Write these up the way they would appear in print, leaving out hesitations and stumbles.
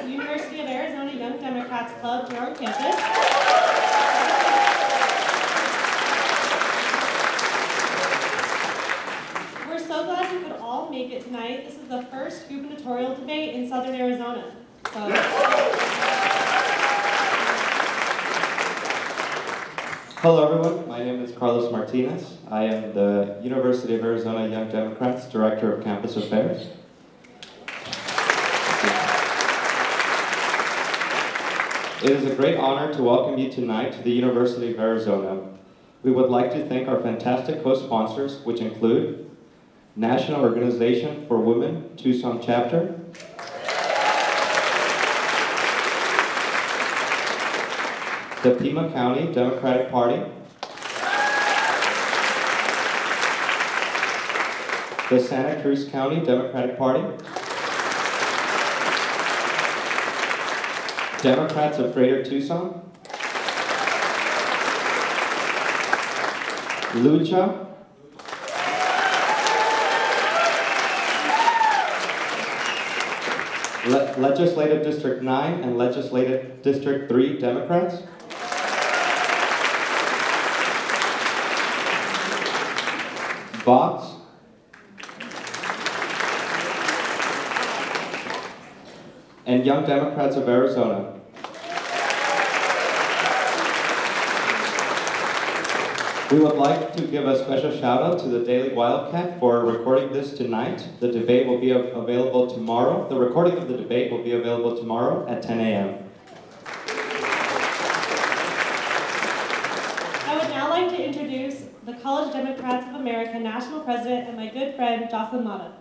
University of Arizona Young Democrats Club here on campus. We're so glad you could all make it tonight. This is the first gubernatorial debate in Southern Arizona. Hello everyone, my name is Carlos Martinez. I am the University of Arizona Young Democrats Director of Campus Affairs. It is a great honor to welcome you tonight to the University of Arizona. We would like to thank our fantastic co-sponsors, which include National Organization for Women, Tucson Chapter, the Pima County Democratic Party, the Santa Cruz County Democratic Party, Democrats of Greater Tucson, Lucha, Legislative District 9 and Legislative District 3 Democrats, Kautz, and Young Democrats of Arizona. We would like to give a special shout out to the Daily Wildcat for recording this tonight. The debate will be available tomorrow. The recording of the debate will be available tomorrow at 10 a.m. I would now like to introduce the College Democrats of America National President and my good friend, Joseline.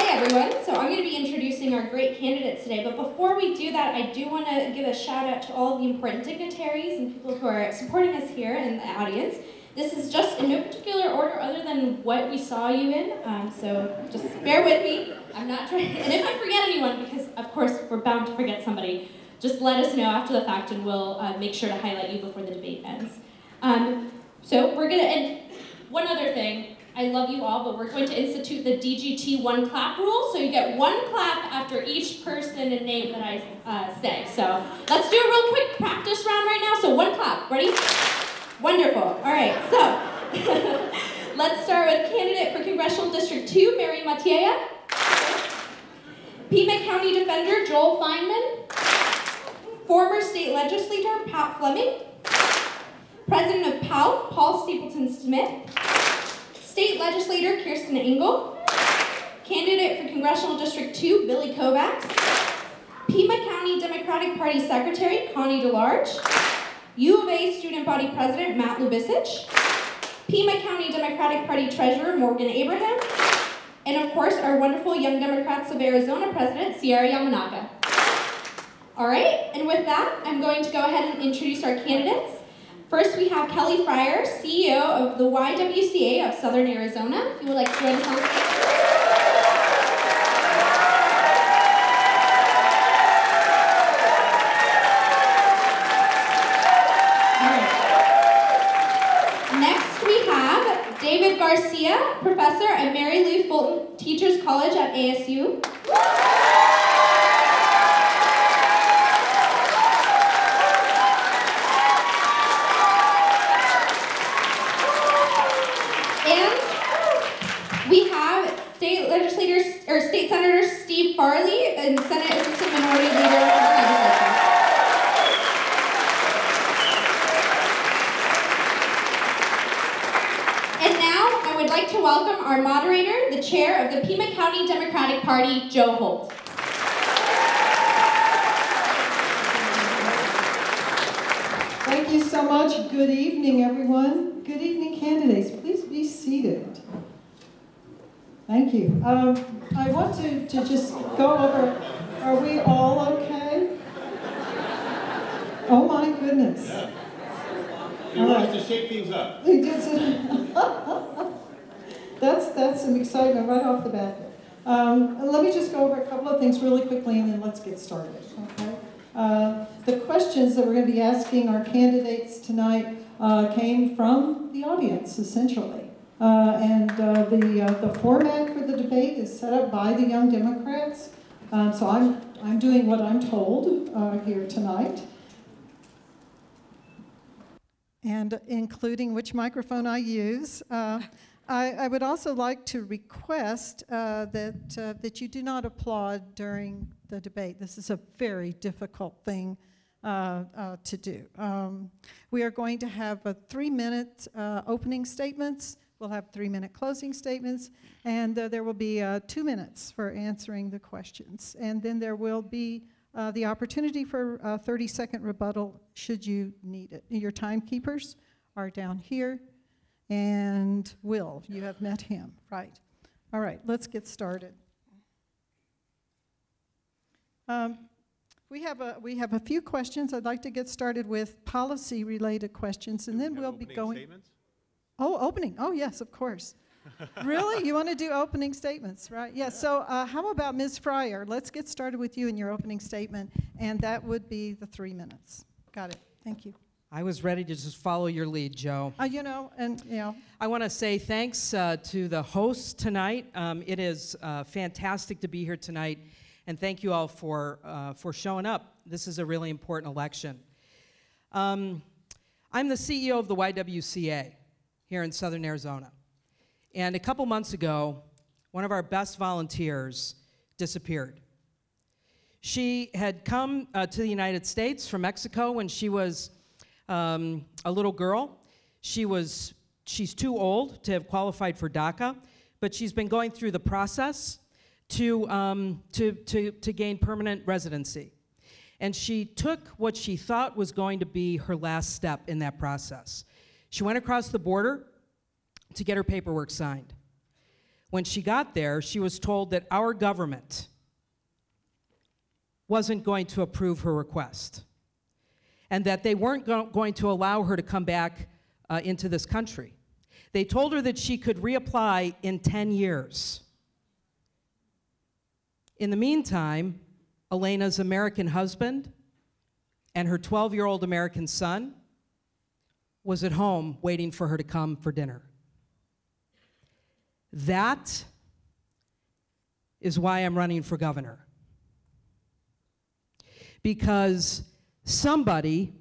Everyone. So I'm going to be introducing our great candidates today, but before we do that, I do want to give a shout out to all of the important dignitaries and people who are supporting us here in the audience. This is just in no particular order other than what we saw you in, so just bear with me. I'm not trying, and if I forget anyone, because of course we're bound to forget somebody, just let us know after the fact and we'll make sure to highlight you before the debate ends. So we're going to, and one other thing, I love you all, but we're going to institute the DGT one clap rule, so you get one clap after each person and name that I say. So let's do a real quick practice round right now. So one clap, ready? Wonderful, all right, so let's start with candidate for Congressional District 2, Mary Matiella. Pima County Defender, Joel Feinman. Former state legislator, Pat Fleming. President of PALF, Paul Stapleton-Smith. State Legislator Kirsten Engel, candidate for Congressional District 2, Billy Kovacs, Pima County Democratic Party Secretary, Connie DeLarge, U of A Student Body President, Matt Lubisic, Pima County Democratic Party Treasurer, Morgan Abraham, and of course, our wonderful Young Democrats of Arizona President, Sierra Yamanaka. All right, and with that, I'm going to go ahead and introduce our candidates. First, we have Kelly Fryer, CEO of the YWCA of Southern Arizona. If you would like to join us on stage. All right. Next, we have David Garcia, professor at Mary Lou Fulton Teachers College at ASU. State Senator Steve Farley and Senate Assistant Minority Leader of the Legislature. And now I would like to welcome our moderator, the chair of the Pima County Democratic Party, Joe Holt. Thank you so much. Good evening, everyone. Good evening, candidates. Please be seated. Thank you. I want to just go over, are we all okay? Oh my goodness. Yeah. He wants to shake things up. He did. That's some excitement right off the bat. Let me just go over a couple of things really quickly and then let's get started, okay? The questions that we're going to be asking our candidates tonight came from the audience, essentially. The format for the debate is set up by the Young Democrats. So I'm doing what I'm told here tonight. And including which microphone I use. I would also like to request that you do not applaud during the debate. This is a very difficult thing to do. We are going to have 3-minute opening statements. We'll have 3-minute closing statements, and there will be 2 minutes for answering the questions. And then there will be the opportunity for a 30-second rebuttal should you need it. Your timekeepers are down here. And Will, you have met him, right? All right, let's get started. We have a few questions. I'd like to get started with policy-related questions, and then we'll be going. Statements? Oh, opening. Oh, yes, of course. Really? You want to do opening statements, right? Yeah, so how about Ms. Fryer? Let's get started with you in your opening statement, and that would be the 3 minutes. Got it. Thank you. I was ready to just follow your lead, Joe. I want to say thanks to the hosts tonight. It is fantastic to be here tonight, and thank you all for showing up. This is a really important election. I'm the CEO of the YWCA here in Southern Arizona, and a couple months ago, one of our best volunteers disappeared. She had come to the United States from Mexico when she was a little girl. She's too old to have qualified for DACA, but she's been going through the process to gain permanent residency. And she took what she thought was going to be her last step in that process. She went across the border to get her paperwork signed. When she got there, she was told that our government wasn't going to approve her request, and that they weren't going to allow her to come back into this country. They told her that she could reapply in 10 years. In the meantime, Elena's American husband and her 12-year-old American son was at home waiting for her to come for dinner. That is why I'm running for governor. Because somebody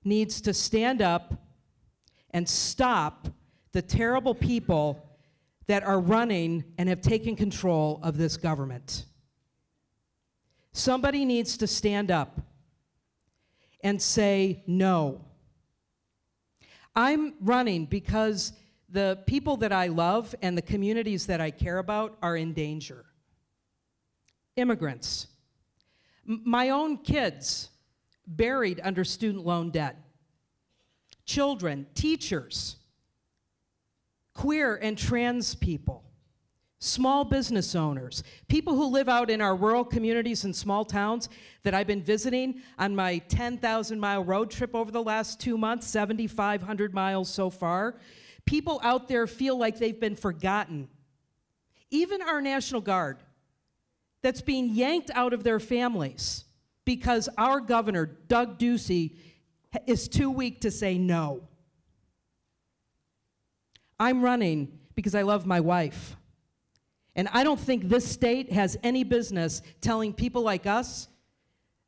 needs to stand up and stop the terrible people that are running and have taken control of this government. Somebody needs to stand up and say no. I'm running because the people that I love and the communities that I care about are in danger. Immigrants. My own kids buried under student loan debt. Children, teachers, queer and trans people, small business owners, people who live out in our rural communities and small towns that I've been visiting on my 10,000-mile road trip over the last 2 months, 7,500 miles so far. People out there feel like they've been forgotten. Even our National Guard, that's being yanked out of their families because our governor, Doug Ducey, is too weak to say no. I'm running because I love my wife. And I don't think this state has any business telling people like us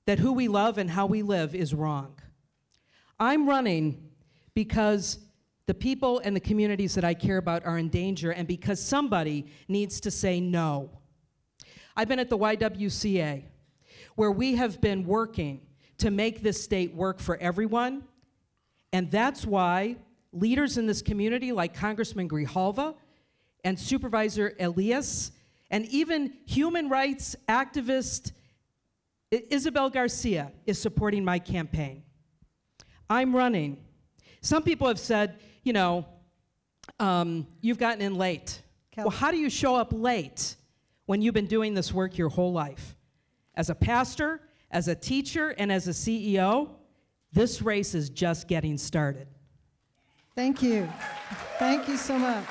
that who we love and how we live is wrong. I'm running because the people and the communities that I care about are in danger, and because somebody needs to say no. I've been at the YWCA, where we have been working to make this state work for everyone, and that's why leaders in this community like Congressman Grijalva and Supervisor Elias, and even human rights activist Isabel Garcia is supporting my campaign. I'm running. Some people have said, you know, you've gotten in late. Well, how do you show up late when you've been doing this work your whole life? As a pastor, as a teacher, and as a CEO, this race is just getting started. Thank you. Thank you so much.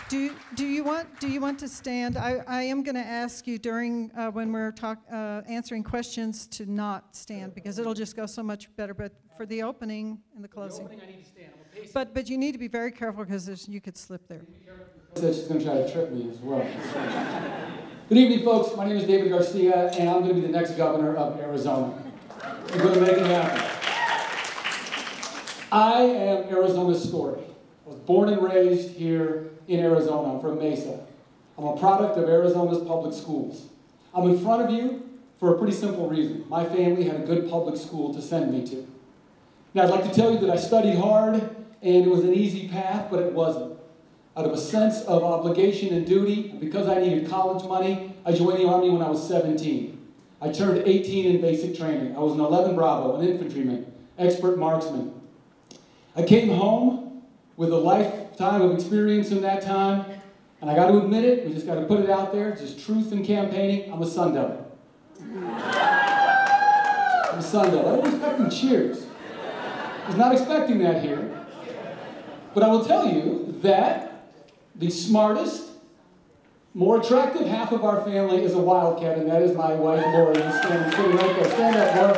Do you want to stand? I am going to ask you during when we're answering questions to not stand, because it'll just go so much better. But for the opening and the closing. I need to stand. I'm a pacer. But you need to be very careful because you could slip there. Said she's going to try to trip me as well. Good evening, folks. My name is David Garcia, and I'm going to be the next governor of Arizona. I'm going to make it happen. I am Arizona's story. I was born and raised here in Arizona. I'm from Mesa. I'm a product of Arizona's public schools. I'm in front of you for a pretty simple reason. My family had a good public school to send me to. Now, I'd like to tell you that I studied hard, and it was an easy path, but it wasn't. Out of a sense of obligation and duty, and because I needed college money, I joined the Army when I was 17. I turned 18 in basic training. I was an 11 Bravo, an infantryman, expert marksman. I came home with a lifetime of experience in that time, and I got to admit it, we just got to put it out there, it's just truth in campaigning, I'm a Sun Devil. I'm a Sun Devil. I was expecting cheers. I was not expecting that here. But I will tell you that the smartest, more attractive half of our family is a Wildcat, and that is my wife, Lori, who's sitting right there. Stand up, Laura,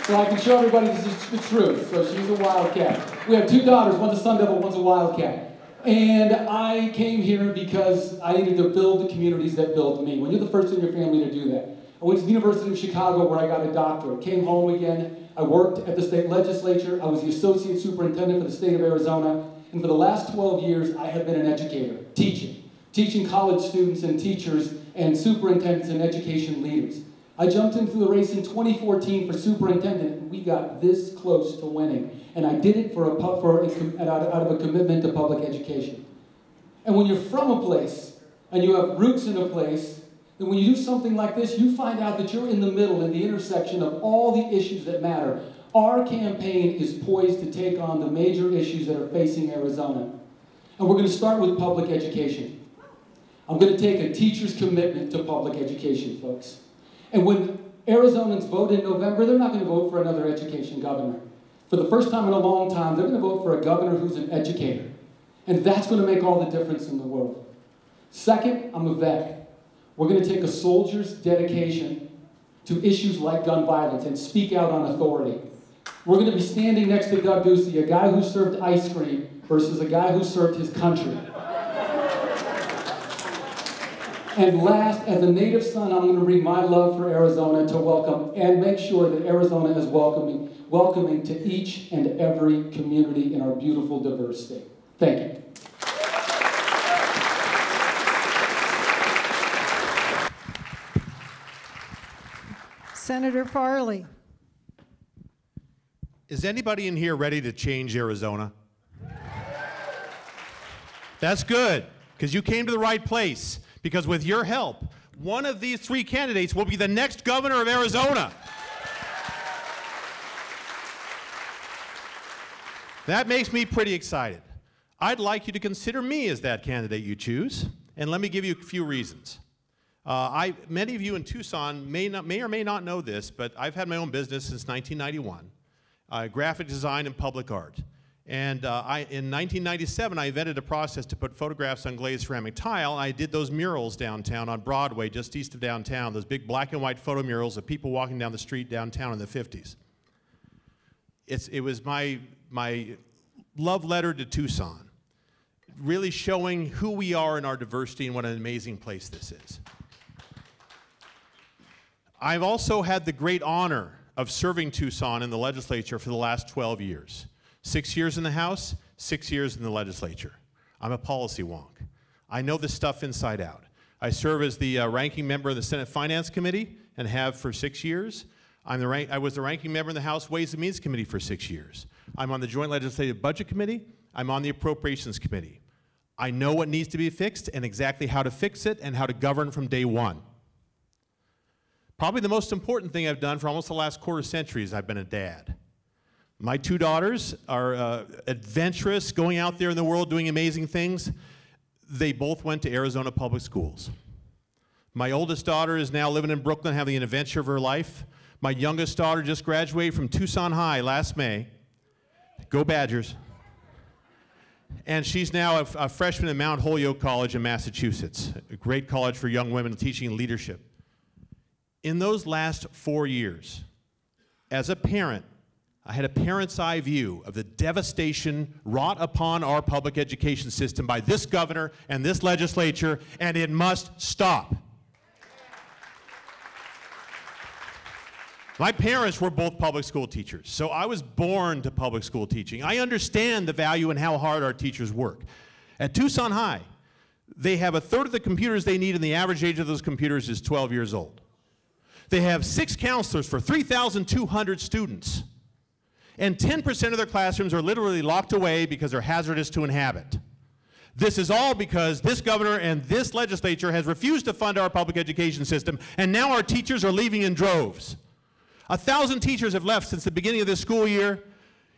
so I can show everybody this is the truth. So she's a Wildcat. We have 2 daughters, one's a Sun Devil, one's a Wildcat. And I came here because I needed to build the communities that built me. When you're the first in your family to do that. I went to the University of Chicago where I got a doctorate, came home again. I worked at the state legislature. I was the associate superintendent for the state of Arizona. And for the last 12 years, I have been an educator, teaching college students and teachers and superintendents and education leaders. I jumped into the race in 2014 for superintendent, and we got this close to winning. And I did it out of a commitment to public education. And when you're from a place, and you have roots in a place, then when you do something like this, you find out that you're in the middle, in the intersection of all the issues that matter. Our campaign is poised to take on the major issues that are facing Arizona. And we're going to start with public education. I'm going to take a teacher's commitment to public education, folks. And when Arizonans vote in November, they're not going to vote for another education governor. For the first time in a long time, they're going to vote for a governor who's an educator. And that's going to make all the difference in the world. Second, I'm a vet. We're going to take a soldier's dedication to issues like gun violence and speak out on authority. We're going to be standing next to Doug Ducey, a guy who served ice cream versus a guy who served his country. And last, as a native son, I'm going to bring my love for Arizona to welcome and make sure that Arizona is welcoming to each and every community in our beautiful, diverse state. Thank you. Senator Farley. Is anybody in here ready to change Arizona? That's good, because you came to the right place. Because with your help, one of these 3 candidates will be the next governor of Arizona. That makes me pretty excited. I'd like you to consider me as that candidate you choose, and let me give you a few reasons. Many of you in Tucson may or may not know this, but I've had my own business since 1991, graphic design and public art. And in 1997, I invented a process to put photographs on glazed ceramic tile, and I did those murals downtown on Broadway, just east of downtown, those big black and white photo murals of people walking down the street downtown in the 50s. It was my love letter to Tucson, really showing who we are in our diversity and what an amazing place this is. I've also had the great honor of serving Tucson in the legislature for the last 12 years. 6 years in the House, 6 years in the legislature. I'm a policy wonk. I know this stuff inside out. I serve as the ranking member of the Senate Finance Committee and have for 6 years. I was the ranking member in the House Ways and Means Committee for 6 years. I'm on the Joint Legislative Budget Committee. I'm on the Appropriations Committee. I know what needs to be fixed and exactly how to fix it and how to govern from day one. Probably the most important thing I've done for almost the last quarter century is I've been a dad. My 2 daughters are adventurous, going out there in the world doing amazing things. They both went to Arizona public schools. My oldest daughter is now living in Brooklyn, having an adventure of her life. My youngest daughter just graduated from Tucson High last May. Go Badgers. And she's now a freshman at Mount Holyoke College in Massachusetts, a great college for young women teaching leadership. In those last 4 years, as a parent, I had a parent's eye view of the devastation wrought upon our public education system by this governor and this legislature, and it must stop. My parents were both public school teachers, so I was born to public school teaching. I understand the value and how hard our teachers work. At Tucson High, they have a third of the computers they need, and the average age of those computers is 12 years old. They have 6 counselors for 3,200 students, and 10% of their classrooms are literally locked away because they're hazardous to inhabit. This is all because this governor and this legislature has refused to fund our public education system, and now our teachers are leaving in droves. 1,000 teachers have left since the beginning of this school year,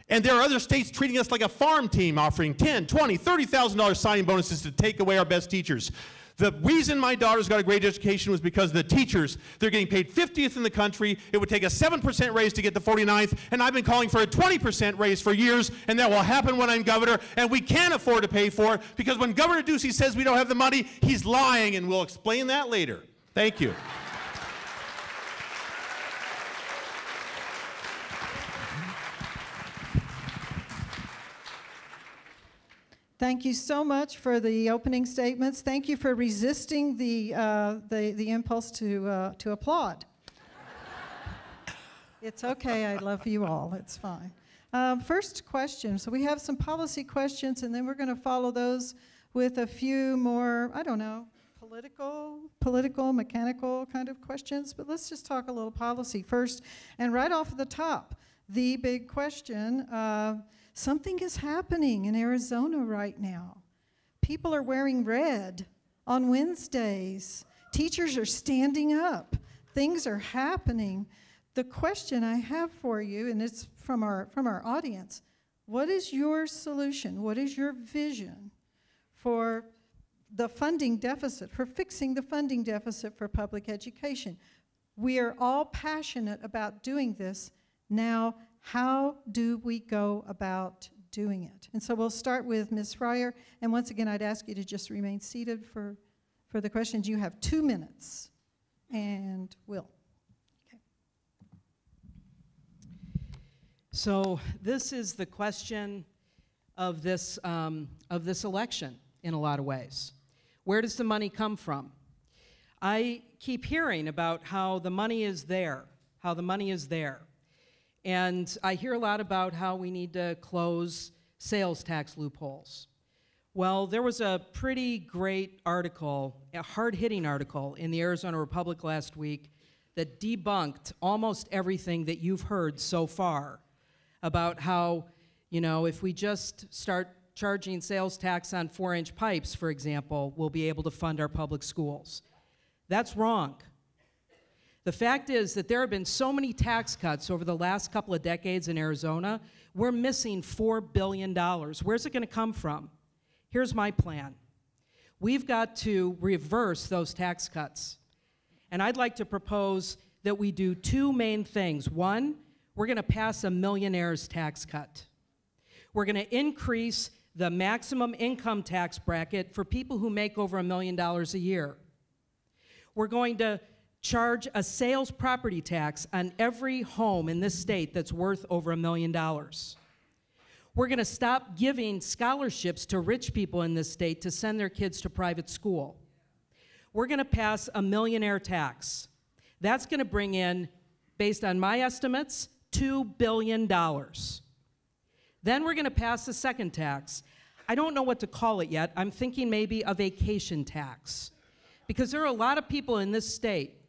and there are other states treating us like a farm team, offering $10,000, $20,000, $30,000 signing bonuses to take away our best teachers. The reason my daughters got a great education was because the teachers, they're getting paid 50th in the country. It would take a 7% raise to get to 49th, and I've been calling for a 20% raise for years, and that will happen when I'm governor, and we can't afford to pay for it, because when Governor Ducey says we don't have the money, he's lying, and we'll explain that later. Thank you. Thank you so much for the opening statements. Thank you for resisting the impulse to applaud. It's okay, I love you all, it's fine. First question, so we have some policy questions, and then we're going to follow those with a few more, I don't know, political, mechanical kind of questions, but let's just talk a little policy first. And right off the top, the big question, something is happening in Arizona right now. People are wearing red on Wednesdays. Teachers are standing up. Things are happening. The question I have for you, and it's from our audience, what is your solution? What is your vision for the funding deficit, for fixing the funding deficit for public education? We are all passionate about doing this. Now, how do we go about doing it? And so we'll start with Ms. Fryer, and once again, I'd ask you to just remain seated for the questions. You have 2 minutes, and Will. Okay. So this is the question of this election in a lot of ways. Where does the money come from? I keep hearing about how the money is there, And I hear a lot about how we need to close sales tax loopholes. Well, there was a pretty great article, a hard-hitting article in the Arizona Republic last week that debunked almost everything that you've heard so far about how, you know, if we just start charging sales tax on 4-inch pipes, for example, we'll be able to fund our public schools. That's wrong. The fact is that there have been so many tax cuts over the last couple of decades in Arizona, we're missing $4 billion. Where's it going to come from? Here's my plan. We've got to reverse those tax cuts. And I'd like to propose that we do 2 main things. One, we're going to pass a millionaire's tax cut. We're going to increase the maximum income tax bracket for people who make over $1 million a year. We're going to charge a sales property tax on every home in this state that's worth over $1 million. We're going to stop giving scholarships to rich people in this state to send their kids to private school. We're going to pass a millionaire tax. That's going to bring in, based on my estimates, $2 billion. Then we're going to pass a second tax. I don't know what to call it yet. I'm thinking maybe a vacation tax. Because there are a lot of people in this state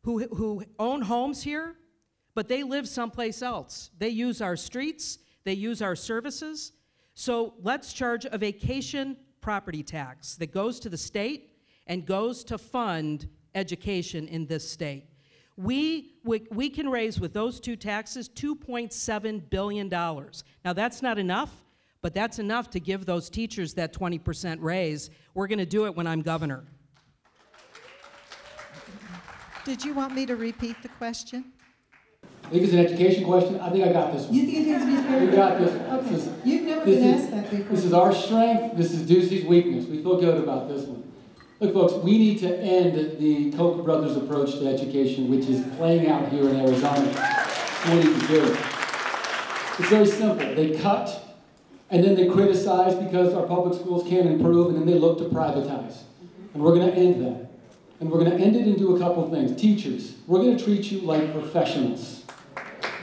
who own homes here, but they live someplace else. They use our streets, they use our services. So let's charge a vacation property tax that goes to the state and goes to fund education in this state. We can raise with those 2 taxes $2.7 billion. Now that's not enough, but that's enough to give those teachers that 20% raise. We're gonna do it when I'm governor. Did you want me to repeat the question? I think it's an education question. I think I got this one. You think it is? We got this one. Okay. You've never been asked that before. This is our strength. This is Ducey's weakness. We feel good about this one. Look, folks, we need to end the Koch brothers approach to education, which is playing out here in Arizona. We need to do it. It's very simple. They cut, and then they criticize because our public schools can't improve, and then they look to privatize. And we're going to end that. And we're going to end it and do a couple of things. Teachers, we're going to treat you like professionals.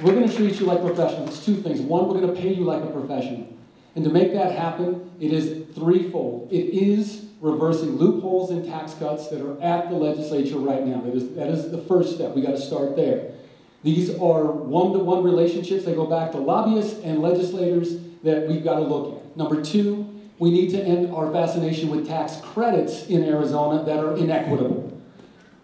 We're going to treat you like professionals. It's two things. One, we're going to pay you like a professional. And to make that happen, it is threefold. It is reversing loopholes and tax cuts that are at the legislature right now. That is the first step. We got to start there. These are one-to-one relationships. They go back to lobbyists and legislators that we've got to look at. Number two, we need to end our fascination with tax credits in Arizona that are inequitable.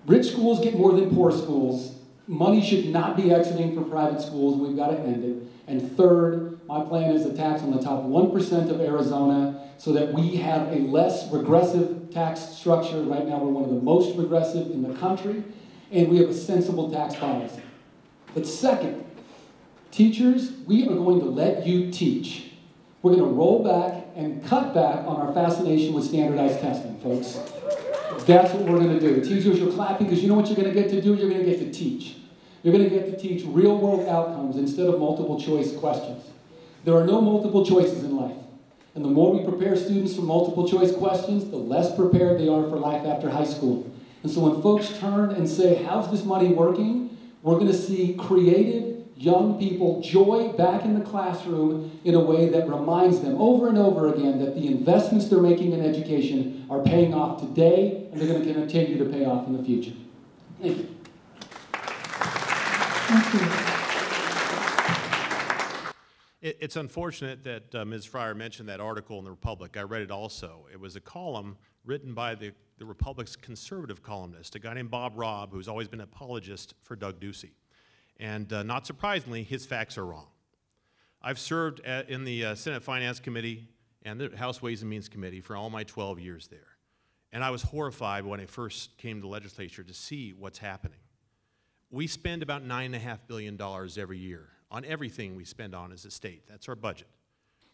Rich schools get more than poor schools. Money should not be exiting from private schools. We've got to end it. And third, my plan is a tax on the top 1% of Arizona so that we have a less regressive tax structure. Right now, we're one of the most regressive in the country, and we have a sensible tax policy. But second, teachers, we are going to let you teach. We're going to roll back and cut back on our fascination with standardized testing, folks. That's what we're going to do. Teachers, you're clapping because you know what you're going to get to do? You're going to get to teach. You're going to get to teach real-world outcomes instead of multiple-choice questions. There are no multiple choices in life. And the more we prepare students for multiple-choice questions, the less prepared they are for life after high school. And so when folks turn and say, how's this money working? We're going to see creative, young people joy back in the classroom in a way that reminds them over and over again that the investments they're making in education are paying off today, and they're going to continue to pay off in the future. Thank you. Thank you. It's unfortunate that Ms. Fryer mentioned that article in the Republic. I read it also. It was a column written by the Republic's conservative columnist, a guy named Bob Robb, who's always been an apologist for Doug Ducey. And not surprisingly, his facts are wrong. I've served in the Senate Finance Committee and the House Ways and Means Committee for all my 12 years there. And I was horrified when I first came to the legislature to see what's happening. We spend about $9.5 billion every year on everything we spend on as a state. That's our budget.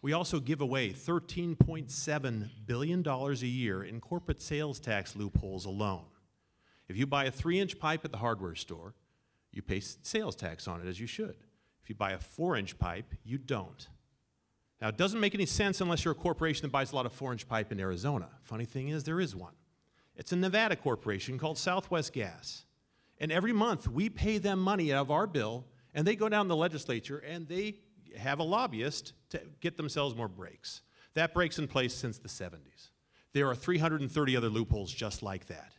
We also give away $13.7 billion a year in corporate sales tax loopholes alone. If you buy a 3-inch pipe at the hardware store, you pay sales tax on it, as you should. If you buy a 4-inch pipe, you don't. Now, it doesn't make any sense unless you're a corporation that buys a lot of 4-inch pipe in Arizona. Funny thing is, there is one. It's a Nevada corporation called Southwest Gas. And every month, we pay them money out of our bill, and they go down to the legislature, and they have a lobbyist to get themselves more breaks. That break's in place since the 70s. There are 330 other loopholes just like that.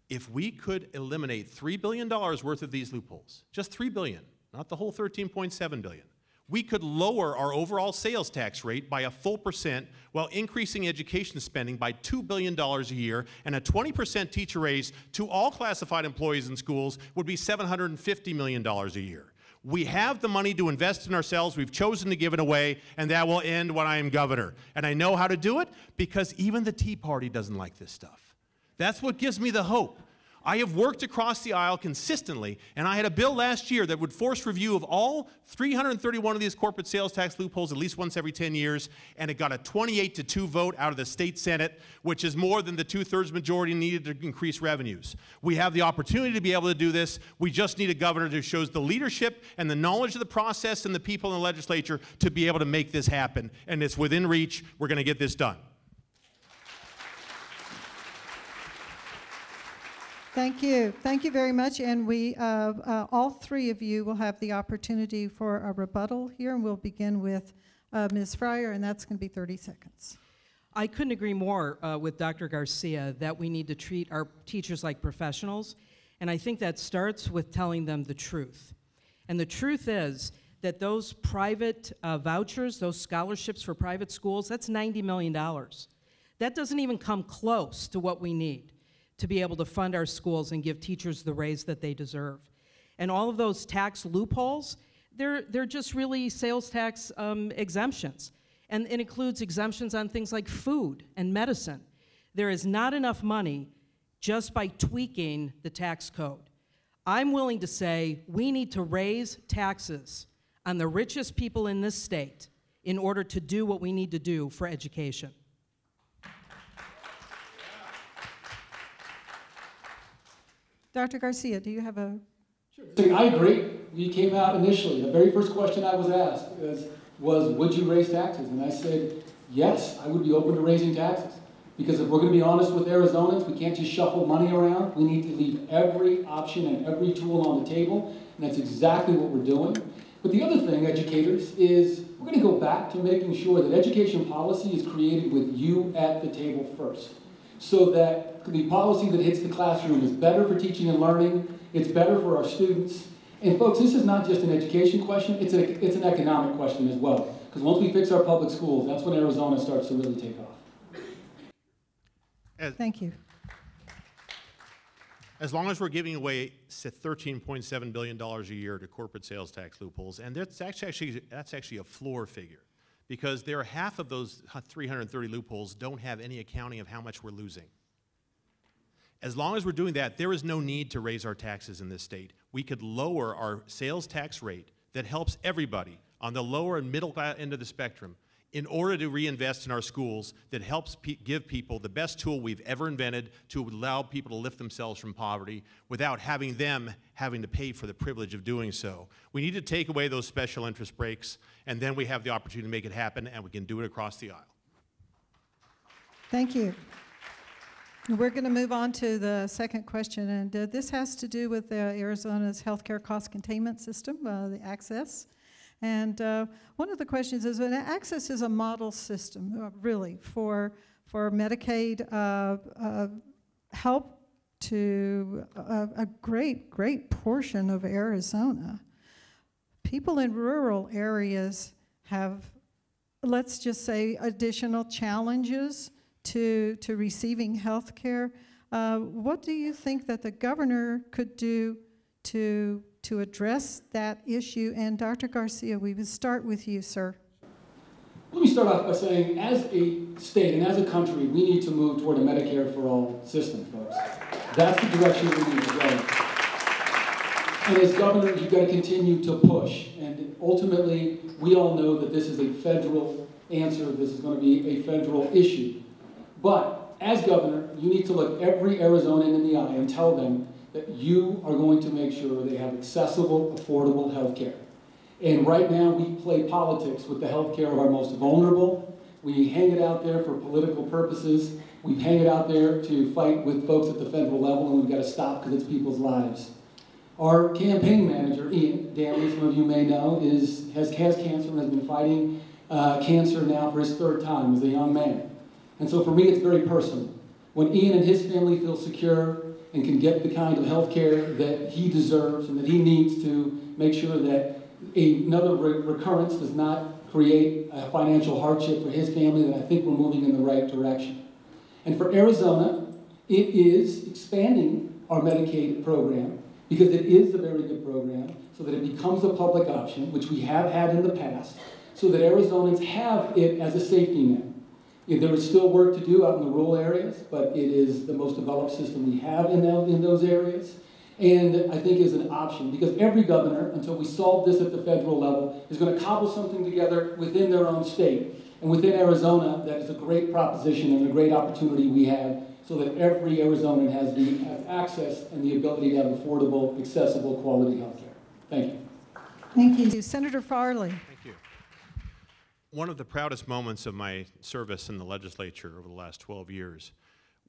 If we could eliminate $3 billion worth of these loopholes, just $3 billion, not the whole $13.7 billion, we could lower our overall sales tax rate by a full % while increasing education spending by $2 billion a year, and a 20% teacher raise to all classified employees in schools would be $750 million a year. We have the money to invest in ourselves. We've chosen to give it away, and that will end when I am governor. And I know how to do it because even the Tea Party doesn't like this stuff. That's what gives me the hope. I have worked across the aisle consistently, and I had a bill last year that would force review of all 331 of these corporate sales tax loopholes at least once every 10 years, and it got a 28-2 vote out of the state Senate, which is more than the 2/3 majority needed to increase revenues. We have the opportunity to be able to do this. We just need a governor who shows the leadership and the knowledge of the process and the people in the legislature to be able to make this happen, and it's within reach. We're going to get this done. Thank you. Thank you very much. And we, all three of you will have the opportunity for a rebuttal here, and we'll begin with Ms. Fryer, and that's going to be 30 seconds. I couldn't agree more with Dr. Garcia that we need to treat our teachers like professionals, and I think that starts with telling them the truth. And the truth is that those private vouchers, those scholarships for private schools, that's $90 million. That doesn't even come close to what we need to be able to fund our schools and give teachers the raise that they deserve. And all of those tax loopholes, they're just really sales tax exemptions. And it includes exemptions on things like food and medicine. There is not enough money just by tweaking the tax code. I'm willing to say we need to raise taxes on the richest people in this state in order to do what we need to do for education. Dr. Garcia, do you have a I agree. We came out initially. The very first question I was asked was would you raise taxes? And I said, yes, I would be open to raising taxes. Because if we're going to be honest with Arizonans, we can't just shuffle money around. We need to leave every option and every tool on the table. And that's exactly what we're doing. But the other thing, educators, is we're going to go back to making sure that education policy is created with you at the table first. So that the policy that hits the classroom is better for teaching and learning, it's better for our students. And folks, this is not just an education question, it's an economic question as well. Because once we fix our public schools, that's when Arizona starts to really take off. Thank you. As long as we're giving away $13.7 billion a year to corporate sales tax loopholes, and that's actually a floor figure, because there are half of those 330 loopholes don't have any accounting of how much we're losing. As long as we're doing that, there is no need to raise our taxes in this state. We could lower our sales tax rate that helps everybody on the lower and middle end of the spectrum in order to reinvest in our schools that helps give people the best tool we've ever invented to allow people to lift themselves from poverty without having them having to pay for the privilege of doing so. We need to take away those special interest breaks, and then we have the opportunity to make it happen, and we can do it across the aisle. Thank you. We're going to move on to the second question, and this has to do with Arizona's healthcare cost containment system, the AHCCCS. And one of the questions is, AHCCCS is a model system, really, for Medicaid help to a great portion of Arizona. People in rural areas have, let's just say, additional challenges to receiving health care. What do you think that the governor could do to address that issue? And Dr. Garcia, we would start with you, sir. Let me start off by saying, as a state and as a country, we need to move toward a Medicare for all system, folks. That's the direction we need to go. And as governor, you've got to continue to push. And ultimately, we all know that this is a federal answer. This is going to be a federal issue. But as governor, you need to look every Arizonan in the eye and tell them that you are going to make sure they have accessible, affordable health care. And right now, we play politics with the health care of our most vulnerable. We hang it out there for political purposes. We hang it out there to fight with folks at the federal level, and we've got to stop because it's people's lives. Our campaign manager, Ian Danley, some of you may know, has cancer and has been fighting cancer now for his third time as a young man. And so for me, it's very personal. When Ian and his family feel secure and can get the kind of health care that he deserves and that he needs to make sure that another recurrence does not create a financial hardship for his family, then I think we're moving in the right direction. And for Arizona, it is expanding our Medicaid program because it is a very good program so that it becomes a public option, which we have had in the past, so that Arizonans have it as a safety net. There is still work to do out in the rural areas, but it is the most developed system we have in those areas. And I think is an option, because every governor, until we solve this at the federal level, is going to cobble something together within their own state. And within Arizona, that is a great proposition and a great opportunity we have so that every Arizonan has access and the ability to have affordable, accessible, quality health care. Thank you. Thank you. Senator Farley. Thank you. One of the proudest moments of my service in the legislature over the last 12 years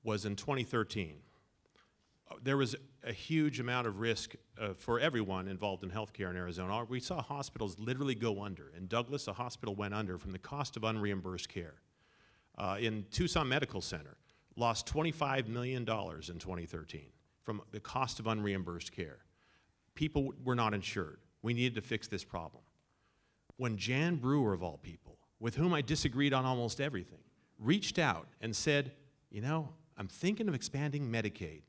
was in 2013. There was a huge amount of risk for everyone involved in healthcare in Arizona. We saw hospitals literally go under. In Douglas, a hospital went under from the cost of unreimbursed care. In Tucson Medical Center, lost $25 million in 2013 from the cost of unreimbursed care. People were not insured. We needed to fix this problem. When Jan Brewer, of all people, with whom I disagreed on almost everything, reached out and said, you know, I'm thinking of expanding Medicaid.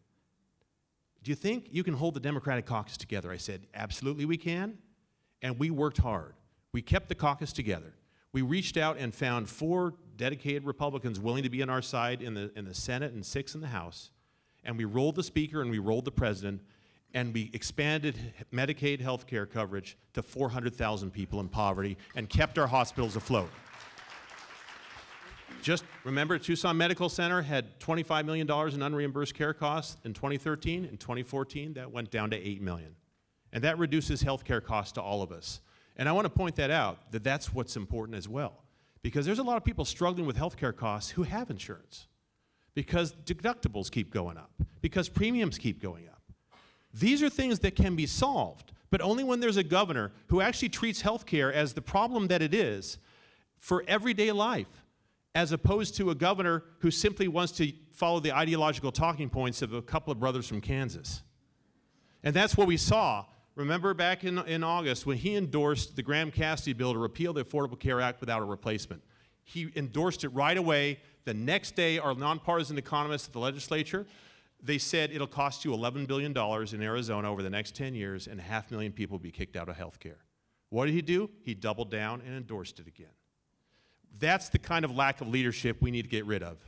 Do you think you can hold the Democratic caucus together? I said, absolutely we can. And we worked hard. We kept the caucus together. We reached out and found 4 dedicated Republicans willing to be on our side in the Senate and 6 in the House. And we rolled the Speaker and we rolled the President, and we expanded Medicaid health care coverage to 400,000 people in poverty and kept our hospitals afloat. Just remember, Tucson Medical Center had $25 million in unreimbursed care costs in 2013. In 2014, that went down to $8 million. And that reduces healthcare costs to all of us. And I want to point that out, that that's what's important as well. Because there's a lot of people struggling with healthcare costs who have insurance. Because deductibles keep going up. Because premiums keep going up. These are things that can be solved, but only when there's a governor who actually treats healthcare as the problem that it is for everyday life, as opposed to a governor who simply wants to follow the ideological talking points of a couple of brothers from Kansas. And that's what we saw. Remember back in August when he endorsed the Graham-Cassidy bill to repeal the Affordable Care Act without a replacement. He endorsed it right away. The next day, our nonpartisan economists at the legislature, they said it'll cost you $11 billion in Arizona over the next 10 years and 500,000 people will be kicked out of health care. What did he do? He doubled down and endorsed it again. That's the kind of lack of leadership we need to get rid of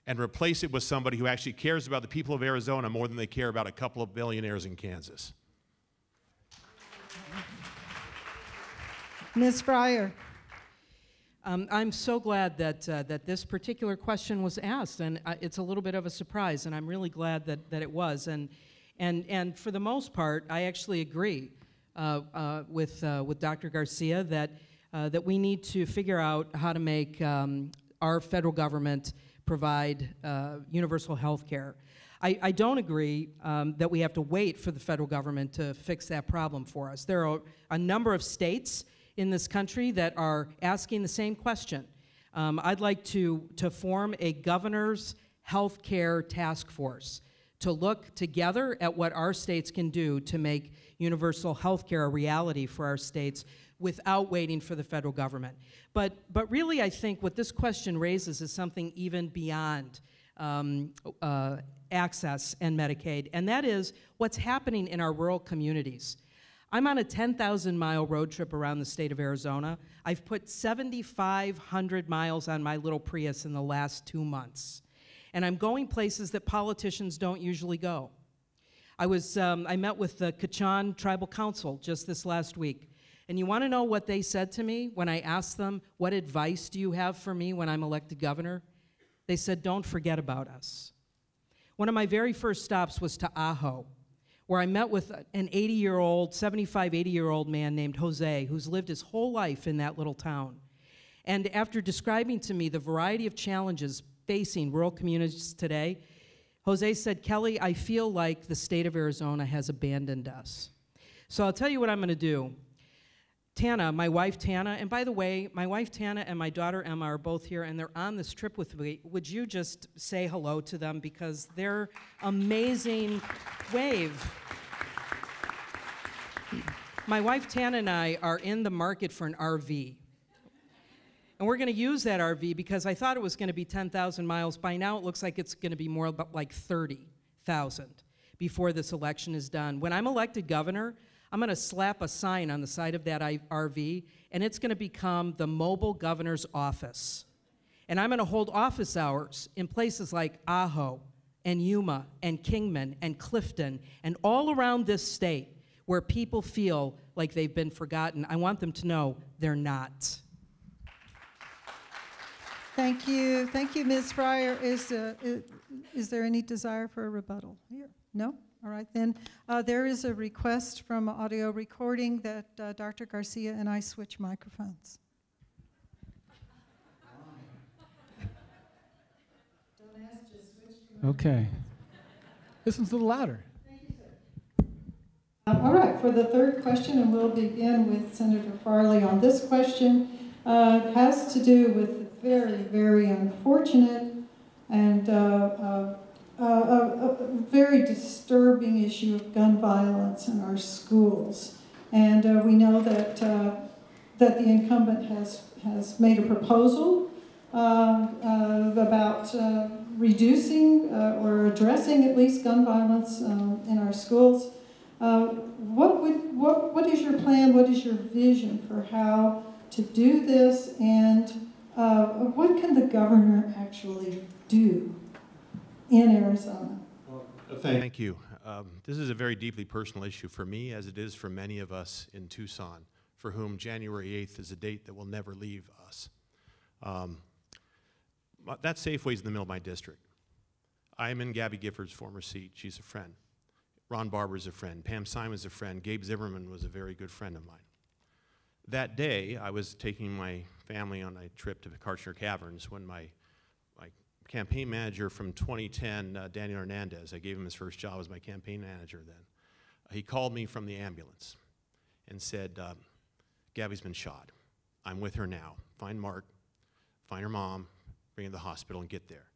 and replace it with somebody who actually cares about the people of Arizona more than they care about a couple of billionaires in Kansas. Ms. Fryer. I'm so glad that, that this particular question was asked, and it's a little bit of a surprise, and I'm really glad that it was. And for the most part, I actually agree with Dr. Garcia that we need to figure out how to make our federal government provide universal health care. I don't agree that we have to wait for the federal government to fix that problem for us. There are a number of states in this country that are asking the same question. I'd like to form a governor's health care task force to look together at what our states can do to make universal health care a reality for our states without waiting for the federal government. But really, I think what this question raises is something even beyond access and Medicaid, and that is what's happening in our rural communities. I'm on a 10,000-mile road trip around the state of Arizona. I've put 7,500 miles on my little Prius in the last 2 months. And I'm going places that politicians don't usually go. I met with the Kachan Tribal Council just this last week. And you want to know what they said to me when I asked them, what advice do you have for me when I'm elected governor? They said, don't forget about us. One of my very first stops was to Ajo, where I met with an 75, 80-year-old man named Jose, who's lived his whole life in that little town. And after describing to me the variety of challenges facing rural communities today, Jose said, Kelly, I feel like the state of Arizona has abandoned us. So I'll tell you what I'm going to do. Tana, my wife Tana, and by the way, my wife Tana and my daughter Emma are both here, and they're on this trip with me. Would you just say hello to them, because they're amazing. Wave. My wife Tana and I are in the market for an RV. And we're going to use that RV because I thought it was going to be 10,000 miles. By now, it looks like it's going to be more like 30,000 before this election is done. When I'm elected governor, I'm going to slap a sign on the side of that RV, and it's going to become the mobile governor's office. And I'm going to hold office hours in places like Ajo and Yuma and Kingman and Clifton and all around this state where people feel like they've been forgotten. I want them to know they're not. Thank you. Thank you, Ms. Fryer. Is there any desire for a rebuttal here? No? All right, then. There is a request from audio recording that Dr. Garcia and I switch microphones. Don't ask, just switch. Okay. This one's a little louder. Thank you, sir. All right, for the third question, and we'll begin with Senator Farley on this question. It has to do with the very, very unfortunate and a very disturbing issue of gun violence in our schools. And we know that the incumbent has made a proposal about reducing or addressing at least gun violence in our schools. What is your plan? What is your vision for how to do this, and what can the governor actually do in Arizona? Thank you. This is a very deeply personal issue for me, as it is for many of us in Tucson, for whom January 8th is a date that will never leave us. That Safeway's in the middle of my district. I am in Gabby Gifford's former seat. She's a friend. Ron Barber's a friend. Pam Simon's a friend. Gabe Zimmerman was a very good friend of mine. That day, I was taking my family on a trip to the Karcher Caverns when my campaign manager from 2010, Daniel Hernandez, I gave him his first job as my campaign manager then. He called me from the ambulance and said, Gabby's been shot. I'm with her now. Find Mark, find her mom, bring her to the hospital and get there.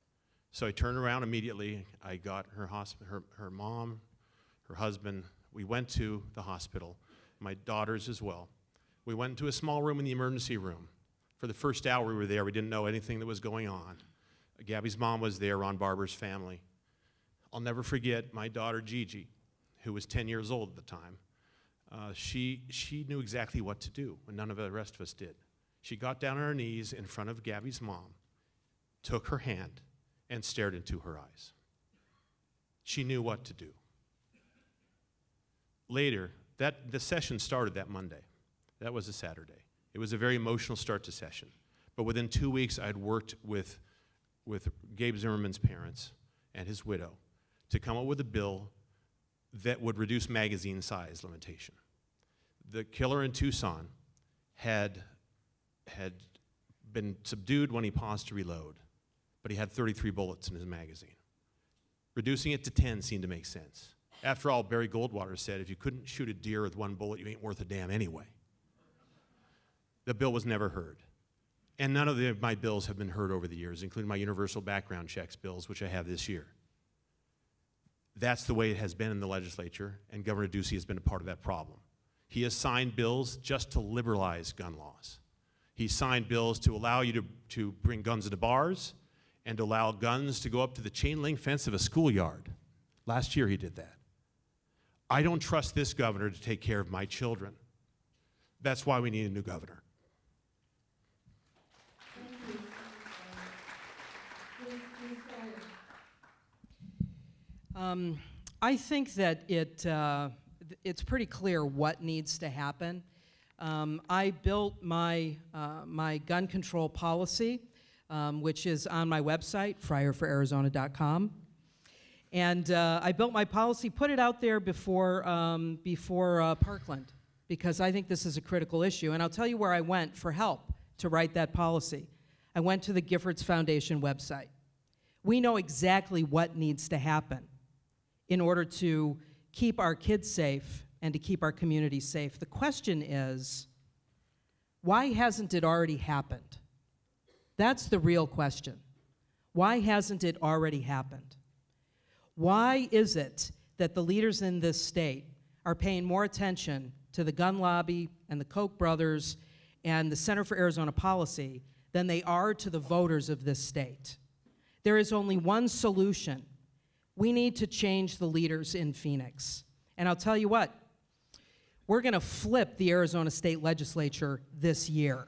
So I turned around immediately. I got her mom, her husband. We went to the hospital, my daughters as well. We went into a small room in the emergency room. For the first hour we were there, we didn't know anything that was going on. Gabby's mom was there, Ron Barber's family. I'll never forget my daughter Gigi, who was 10 years old at the time. She knew exactly what to do when none of the rest of us did. She got down on her knees in front of Gabby's mom, took her hand, and stared into her eyes. She knew what to do. Later, the session started that Monday. That was a Saturday. It was a very emotional start to session. But within 2 weeks, I'd worked with Gabe Zimmerman's parents and his widow to come up with a bill that would reduce magazine size limitation. The killer in Tucson had been subdued when he paused to reload, but he had 33 bullets in his magazine. Reducing it to 10 seemed to make sense. After all, Barry Goldwater said, if you couldn't shoot a deer with one bullet, you ain't worth a damn anyway. The bill was never heard. And none of my bills have been heard over the years, including my universal background checks bills, which I have this year. That's the way it has been in the legislature, and Governor Ducey has been a part of that problem. He has signed bills just to liberalize gun laws. He signed bills to allow you to bring guns into bars and to allow guns to go up to the chain link fence of a schoolyard. Last year he did that. I don't trust this governor to take care of my children. That's why we need a new governor. I think that it's pretty clear what needs to happen. I built my gun control policy, which is on my website, fryerforarizona.com. And I built my policy, put it out there before Parkland, because I think this is a critical issue. And I'll tell you where I went for help to write that policy. I went to the Giffords Foundation website. We know exactly what needs to happen in order to keep our kids safe and to keep our community safe. The question is, why hasn't it already happened? That's the real question. Why hasn't it already happened? Why is it that the leaders in this state are paying more attention to the gun lobby and the Koch brothers and the Center for Arizona Policy than they are to the voters of this state? There is only one solution. We need to change the leaders in Phoenix. And I'll tell you what, we're going to flip the Arizona State Legislature this year.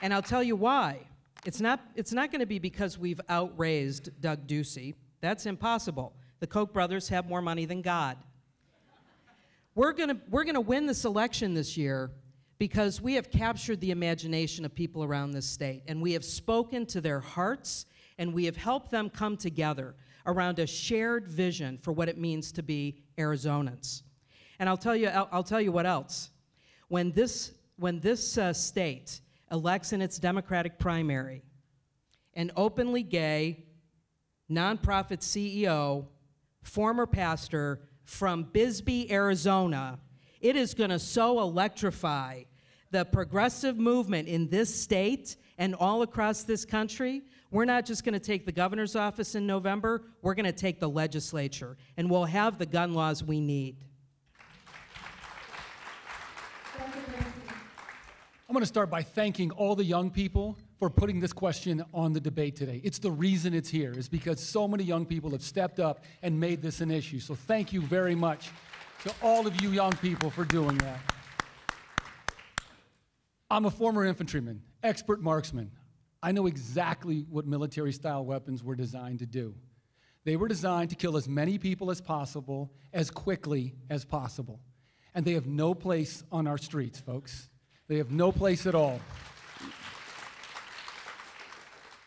And I'll tell you why. It's not going to be because we've outraised Doug Ducey. That's impossible. The Koch brothers have more money than God. We're gonna win this election this year because we have captured the imagination of people around this state, and we have spoken to their hearts, and we have helped them come together around a shared vision for what it means to be Arizonans. And I'll tell you what else. When this state elects in its Democratic primary an openly gay, nonprofit CEO, former pastor from Bisbee, Arizona, it is going to so electrify the progressive movement in this state and all across this country. We're not just going to take the governor's office in November, we're going to take the legislature, and we'll have the gun laws we need. I'm going to start by thanking all the young people for putting this question on the debate today. It's the reason it's here, is because so many young people have stepped up and made this an issue. So thank you very much to all of you young people for doing that. I'm a former infantryman, expert marksman. I know exactly what military-style weapons were designed to do. They were designed to kill as many people as possible, as quickly as possible. And they have no place on our streets, folks. They have no place at all.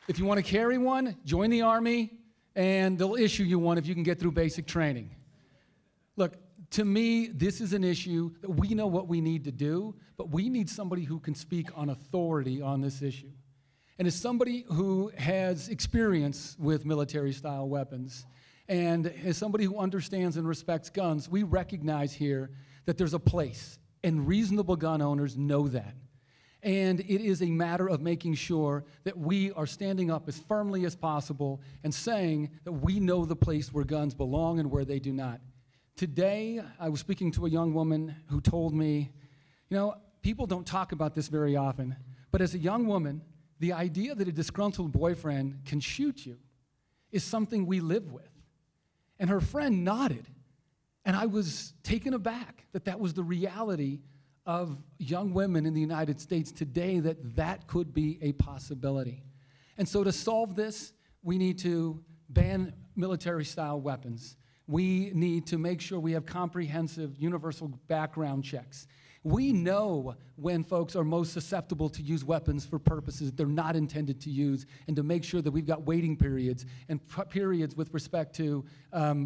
If you want to carry one, join the Army, and they'll issue you one if you can get through basic training. Look, to me, this is an issue that we know what we need to do, but we need somebody who can speak on authority on this issue. And as somebody who has experience with military-style weapons, and as somebody who understands and respects guns, we recognize here that there's a place, and reasonable gun owners know that. And it is a matter of making sure that we are standing up as firmly as possible and saying that we know the place where guns belong and where they do not. Today, I was speaking to a young woman who told me, you know, people don't talk about this very often, but as a young woman, the idea that a disgruntled boyfriend can shoot you is something we live with. And her friend nodded, and I was taken aback that that was the reality of young women in the United States today, that that could be a possibility. And so to solve this, we need to ban military-style weapons. We need to make sure we have comprehensive universal background checks. We know when folks are most susceptible to use weapons for purposes they're not intended to use, and to make sure that we've got waiting periods and periods with respect to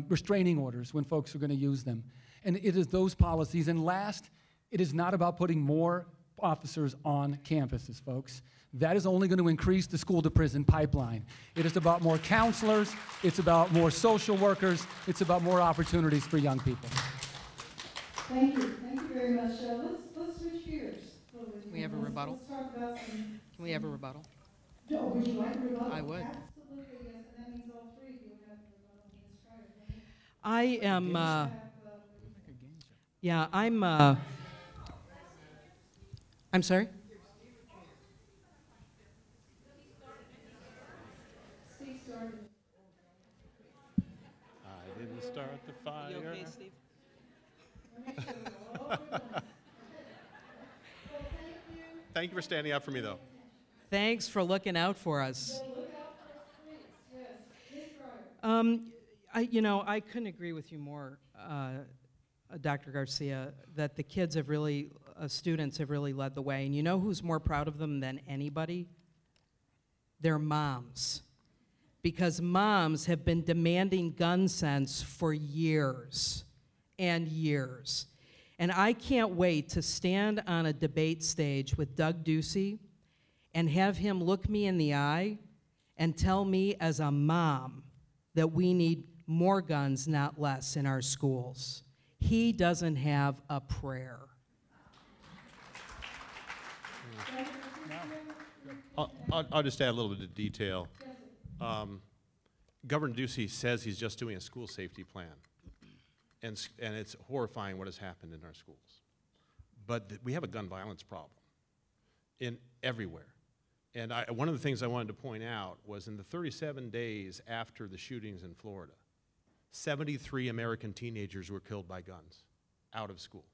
restraining orders when folks are going to use them. And it is those policies. And last, it is not about putting more officers on campuses, folks. That is only going to increase the school-to-prison pipeline. It is about more counselors. It's about more social workers. It's about more opportunities for young people. Thank you. Thank you very much. Let's switch gears. Can we have a rebuttal? Let's talk about some... Can we have a rebuttal? No, would you like a rebuttal? I would. Absolutely, yes. And that means all three of you have a rebuttal in this trial. I am, yeah, I'm sorry? Steve started. I didn't start the fire. You okay, Steve? Thank you for standing up for me, though. Thanks for looking out for us. I couldn't agree with you more, Dr. Garcia, that the kids have really, students have really led the way. And you know who's more proud of them than anybody? Their moms. Because moms have been demanding gun sense for years and years. And I can't wait to stand on a debate stage with Doug Ducey and have him look me in the eye and tell me as a mom that we need more guns, not less, in our schools. He doesn't have a prayer. I'll just add a little bit of detail. Governor Ducey says he's just doing a school safety plan. And it's horrifying what has happened in our schools. But we have a gun violence problem everywhere. And one of the things I wanted to point out was in the 37 days after the shootings in Florida, 73 American teenagers were killed by guns out of school.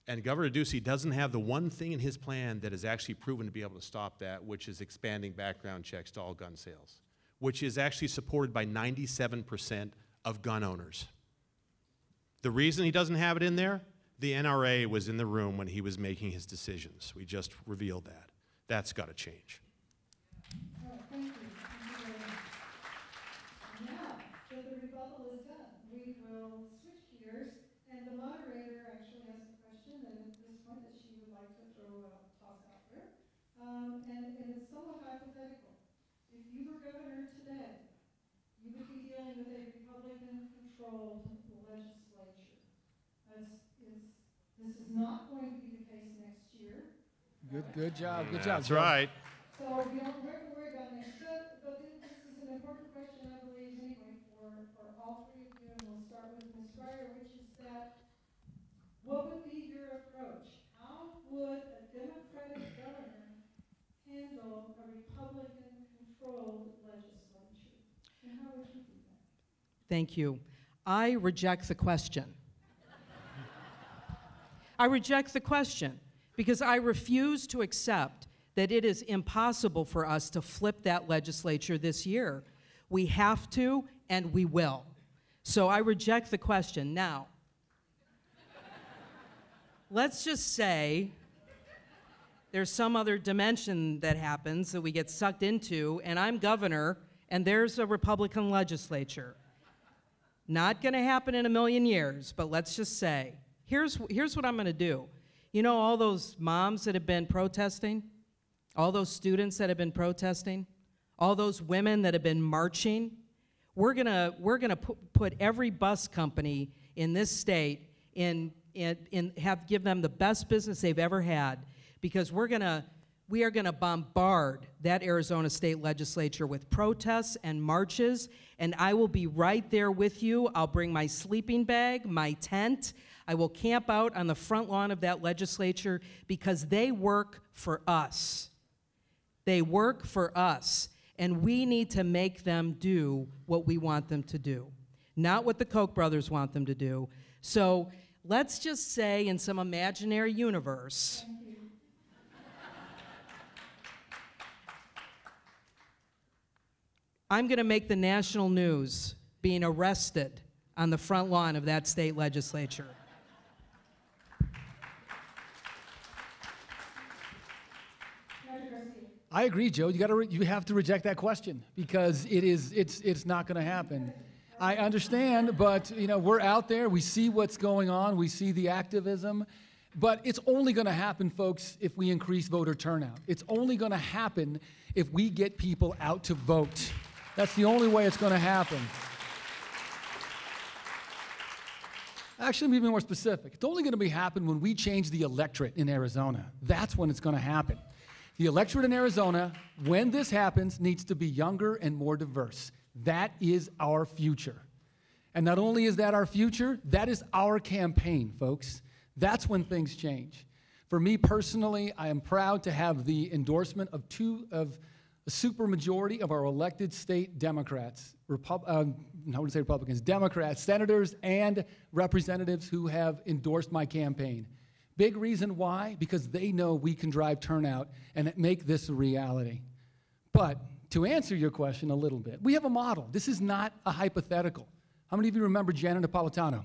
And Governor Ducey doesn't have the one thing in his plan that is actually proven to be able to stop that, which is expanding background checks to all gun sales, which is actually supported by 97% of gun owners. The reason he doesn't have it in there, the NRA was in the room when he was making his decisions. We just revealed that. That's got to change. All right, thank you. Thank you very much. Now that the rebuttal is done, we will switch gears, and the moderator actually has a question that at this point that she would like to toss out there, and it's somewhat hypothetical. If you were governor today, you would be dealing with a Republican-controlled legislature. This is not going to be the case next year. Good job, good job. That's right. So we don't have to worry about next year, but this is an important question, I believe, anyway, for all three of you, and we'll start with Ms. Breyer, which is that, what would be your approach? How would a Democratic governor handle a Republican-controlled legislature? And how would you do that? Thank you. I reject the question. I reject the question because I refuse to accept that it is impossible for us to flip that legislature this year. We have to, and we will. So I reject the question. Now, let's just say There's some other dimension that happens that we get sucked into, and I'm governor, and there's a Republican legislature. Not going to happen in a million years, but let's just say, here's what I'm going to do. You know all those moms that have been protesting? All those students that have been protesting? All those women that have been marching? We're gonna put every bus company in this state give them the best business they've ever had, because we are gonna bombard that Arizona State Legislature with protests and marches, and I will be right there with you. I'll bring my sleeping bag, my tent. I will camp out on the front lawn of that legislature, because they work for us. They work for us, and we need to make them do what we want them to do, not what the Koch brothers want them to do. So let's just say, in some imaginary universe, I'm going to make the national news being arrested on the front lawn of that state legislature. I agree, Joe. You have to reject that question, because it's not going to happen. I understand, but we're out there. We see what's going on. We see the activism, but it's only going to happen, folks, if we increase voter turnout. It's only going to happen if we get people out to vote. That's the only way it's going to happen. Actually, let me be more specific. It's only going to happen when we change the electorate in Arizona. That's when it's going to happen. The electorate in Arizona, when this happens, needs to be younger and more diverse. That is our future. And not only is that our future, that is our campaign, folks. That's when things change. For me personally, I am proud to have the endorsement of a supermajority of our elected state Democrats, Democrats, senators and representatives who have endorsed my campaign. Big reason why, because they know we can drive turnout and make this a reality. But to answer your question a little bit, we have a model. This is not a hypothetical. How many of you remember Janet Napolitano?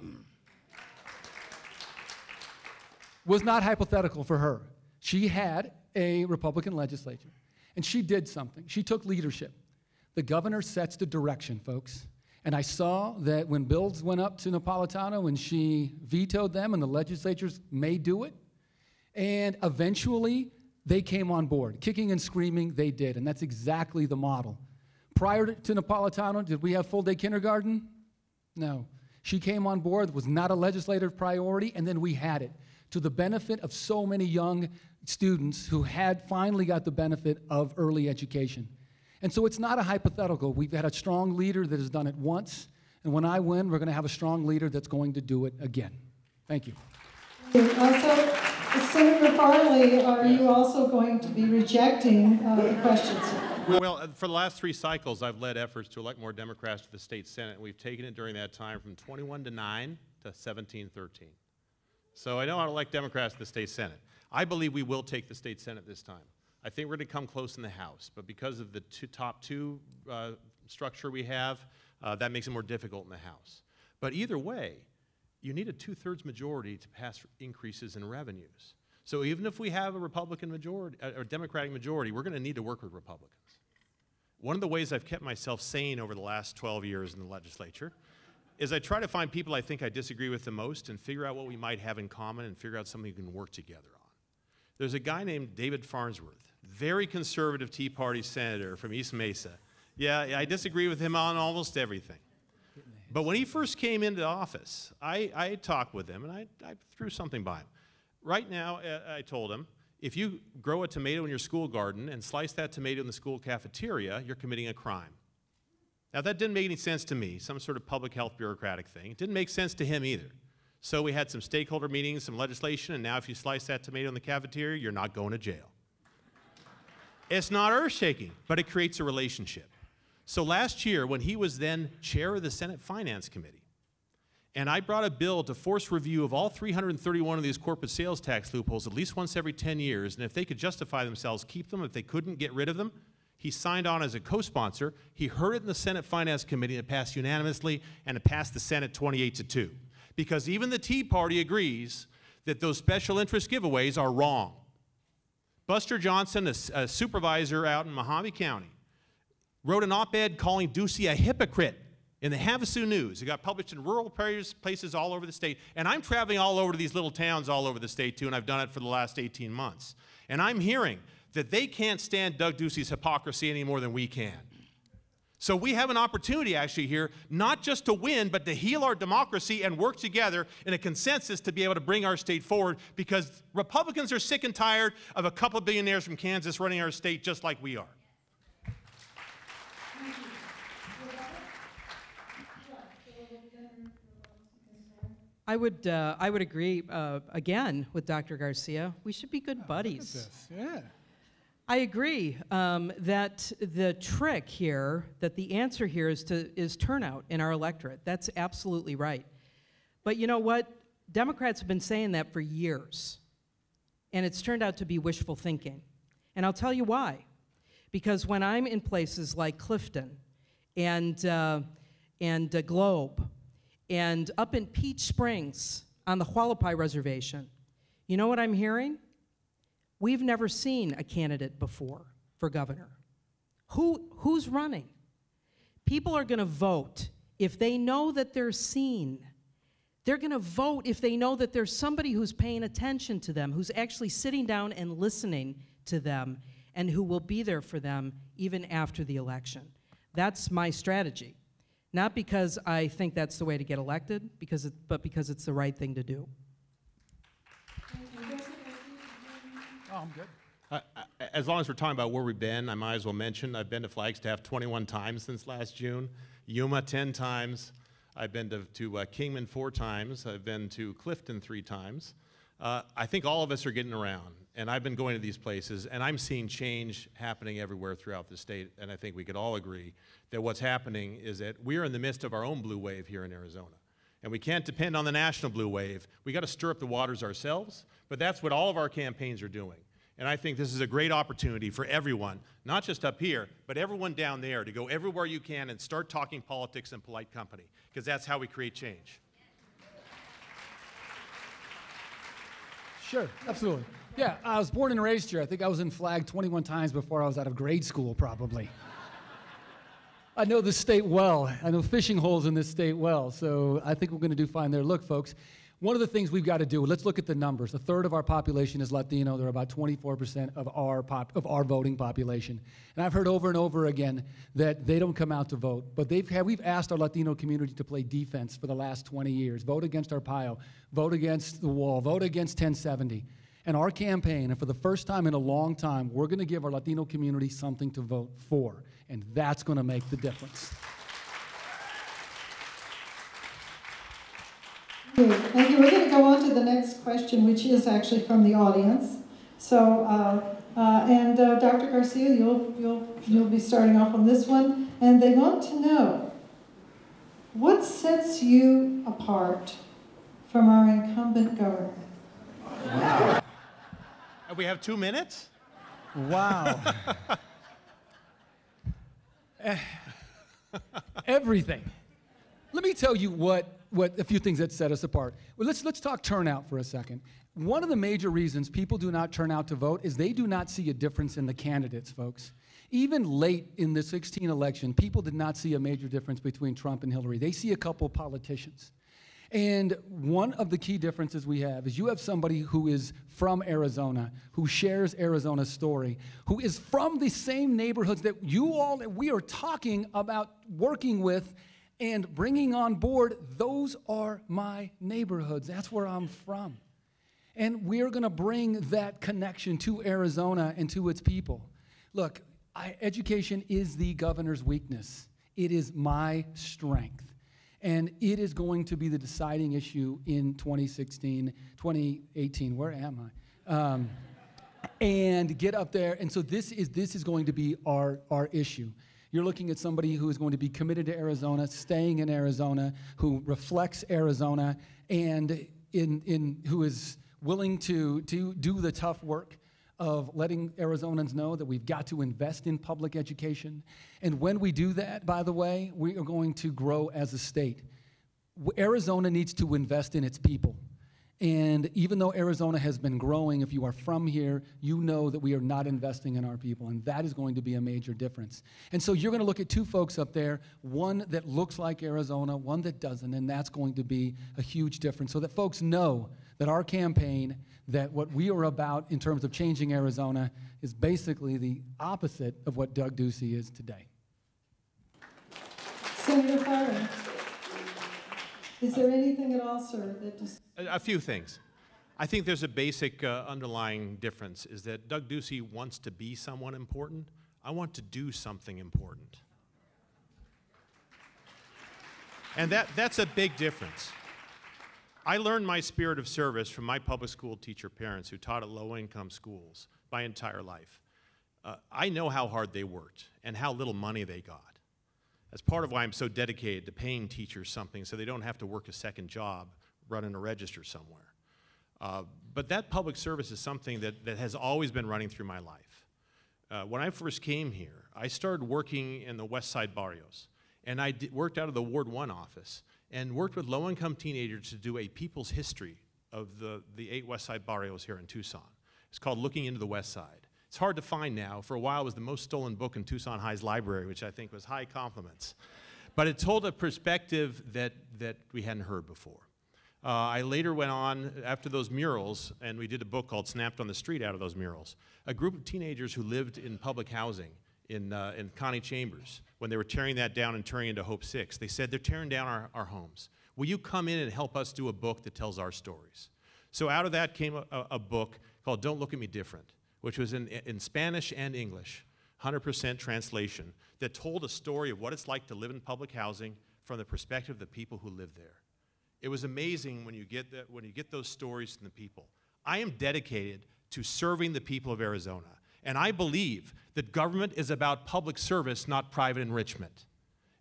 Was not hypothetical for her. She had a Republican legislature, and she did something. She took leadership. The governor sets the direction, folks. And I saw that when bills went up to Napolitano and she vetoed them, and the legislatures may do it, and eventually they came on board. Kicking and screaming, they did, and that's exactly the model. Prior to Napolitano, did we have full-day kindergarten? No. She came on board, was not a legislative priority, and then we had it, to the benefit of so many young students who had finally got the benefit of early education. And so it's not a hypothetical. We've had a strong leader that has done it once, and when I win, we're going to have a strong leader that's going to do it again. Thank you. Also, Senator Farley, are you also going to be rejecting the questions? Well, for the last 3 cycles, I've led efforts to elect more Democrats to the state Senate, and we've taken it during that time from 21-9 to 17-13. So I know how to elect Democrats to the state Senate. I believe we will take the state Senate this time. I think we're going to come close in the House, but because of the top two structure we have, that makes it more difficult in the House. But either way, you need a 2/3 majority to pass increases in revenues. So even if we have a Republican majority, or Democratic majority, we're going to need to work with Republicans. One of the ways I've kept myself sane over the last 12 years in the legislature is I try to find people I think I disagree with the most and figure out what we might have in common and figure out something we can work together on. There's a guy named David Farnsworth, very conservative Tea Party senator from East Mesa. Yeah, I disagree with him on almost everything. But when he first came into office, I talked with him and I threw something by him. Right now, I told him, if you grow a tomato in your school garden and slice that tomato in the school cafeteria, you're committing a crime. Now, that didn't make any sense to me, some sort of public health bureaucratic thing. It didn't make sense to him either. So we had some stakeholder meetings, some legislation, and now if you slice that tomato in the cafeteria, you're not going to jail. It's not earth-shaking, but it creates a relationship. So last year, when he was then chair of the Senate Finance Committee, and I brought a bill to force review of all 331 of these corporate sales tax loopholes at least once every 10 years, and if they could justify themselves, keep them. If they couldn't, get rid of them. He signed on as a co-sponsor. He heard it in the Senate Finance Committee, and it passed unanimously, and it passed the Senate 28-2. Because even the Tea Party agrees that those special interest giveaways are wrong. Buster Johnson, a supervisor out in Mojave County, wrote an op-ed calling Ducey a hypocrite in the Havasu News. It got published in rural places all over the state. And I'm traveling all over to these little towns all over the state, too, and I've done it for the last 18 months. And I'm hearing that they can't stand Doug Ducey's hypocrisy any more than we can. So we have an opportunity actually here, not just to win, but to heal our democracy and work together in a consensus to be able to bring our state forward, because Republicans are sick and tired of a couple of billionaires from Kansas running our state just like we are. I would agree again with Dr. Garcia. We should be good buddies. Yeah. I agree that the trick here, that the answer here is turnout in our electorate. That's absolutely right. But you know what? Democrats have been saying that for years, and it's turned out to be wishful thinking. And I'll tell you why. Because when I'm in places like Clifton and Globe and up in Peach Springs on the Hualapai Reservation, you know what I'm hearing? We've never seen a candidate before for governor. Who's running? People are going to vote if they know that they're seen. They're going to vote if they know that there's somebody who's paying attention to them, who's actually sitting down and listening to them, and who will be there for them even after the election. That's my strategy. Not because I think that's the way to get elected, but because it's the right thing to do. Oh, I'm good. As long as we're talking about where we've been, I might as well mention I've been to Flagstaff 21 times since last June, Yuma 10 times, I've been to Kingman 4 times, I've been to Clifton 3 times. I think all of us are getting around, and I've been going to these places, and I'm seeing change happening everywhere throughout the state, and I think we could all agree that what's happening is that we're in the midst of our own blue wave here in Arizona. And we can't depend on the national blue wave. We got to stir up the waters ourselves, but that's what all of our campaigns are doing. And I think this is a great opportunity for everyone, not just up here, but everyone down there, to go everywhere you can and start talking politics in polite company, because that's how we create change. Sure, absolutely. Yeah, I was born and raised here. I think I was in Flag 21 times before I was out of grade school, probably. I know this state well. I know fishing holes in this state well, so I think we're going to do fine there. Look, folks, one of the things we've got to do, let's look at the numbers. A third of our population is Latino. They're about 24% of our voting population. And I've heard over and over again that they don't come out to vote. But we've asked our Latino community to play defense for the last 20 years. Vote against Arpaio. Vote against the wall. Vote against 1070. And our campaign, and for the first time in a long time, we're going to give our Latino community something to vote for. And that's going to make the difference. Thank you. We're going to go on to the next question, which is actually from the audience. So, Dr. Garcia, you'll be starting off on this one. And they want to know, what sets you apart from our incumbent governor? Wow. And we have 2 minutes? Wow. Everything. Let me tell you what a few things that set us apart. Well, let's talk turnout for a second. One of the major reasons people do not turn out to vote is they do not see a difference in the candidates, folks. Even late in the 2016 election, people did not see a major difference between Trump and Hillary. They see a couple politicians. And one of the key differences we have is you have somebody who is from Arizona, who shares Arizona's story, who is from the same neighborhoods that we are talking about working with and bringing on board. Those are my neighborhoods. That's where I'm from. And we're going to bring that connection to Arizona and to its people. Look, education is the governor's weakness. It is my strength. And it is going to be the deciding issue in 2016, 2018. Where am I? And get up there. And so this is going to be our issue. You're looking at somebody who is going to be committed to Arizona, staying in Arizona, who reflects Arizona, and who is willing to do the tough work of letting Arizonans know that we've got to invest in public education. And when we do that, by the way, we are going to grow as a state. Arizona needs to invest in its people. And even though Arizona has been growing, if you are from here, you know that we are not investing in our people, and that is going to be a major difference. And so you're going to look at two folks up there, one that looks like Arizona, one that doesn't, and that's going to be a huge difference, so that folks know that our campaign, that what we are about in terms of changing Arizona is basically the opposite of what Doug Ducey is today. Senator Farley, is there anything at all, sir, that just... A few things. I think there's a basic underlying difference, is that Doug Ducey wants to be someone important. I want to do something important. And that's a big difference. I learned my spirit of service from my public school teacher parents who taught at low-income schools my entire life. I know how hard they worked and how little money they got. That's part of why I'm so dedicated to paying teachers something so they don't have to work a second job running a register somewhere. But that public service is something that has always been running through my life. When I first came here, I started working in the West Side barrios, and I worked out of the Ward 1 office and worked with low-income teenagers to do a people's history of the 8 West Side barrios here in Tucson. It's called Looking into the West Side. It's hard to find now. For a while, it was the most stolen book in Tucson High's library, which I think was high compliments. But it told a perspective that we hadn't heard before. I later went on, after those murals, and we did a book called Snapped on the Street out of those murals. A group of teenagers who lived in public housing in Connie Chambers, when they were tearing that down and turning into Hope 6, they said, they're tearing down our homes. Will you come in and help us do a book that tells our stories? So out of that came a book called Don't Look at Me Different, which was in Spanish and English, 100% translation, that told a story of what it's like to live in public housing from the perspective of the people who live there. It was amazing when you get those stories from the people. I am dedicated to serving the people of Arizona, and I believe that government is about public service, not private enrichment.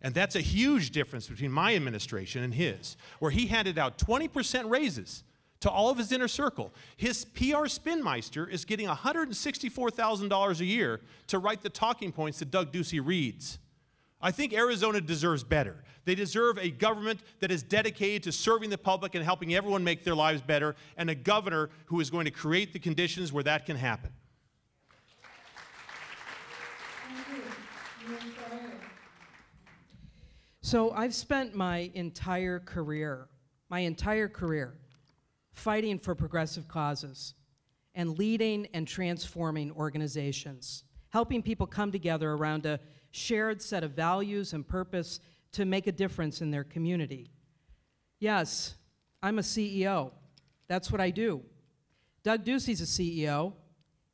And that's a huge difference between my administration and his, where he handed out 20% raises to all of his inner circle. His PR spinmeister is getting $164,000 a year to write the talking points that Doug Ducey reads. I think Arizona deserves better. They deserve a government that is dedicated to serving the public and helping everyone make their lives better, and a governor who is going to create the conditions where that can happen. So I've spent my entire career, fighting for progressive causes and leading and transforming organizations, helping people come together around a shared set of values and purpose to make a difference in their community. Yes, I'm a CEO. That's what I do. Doug Ducey's a CEO.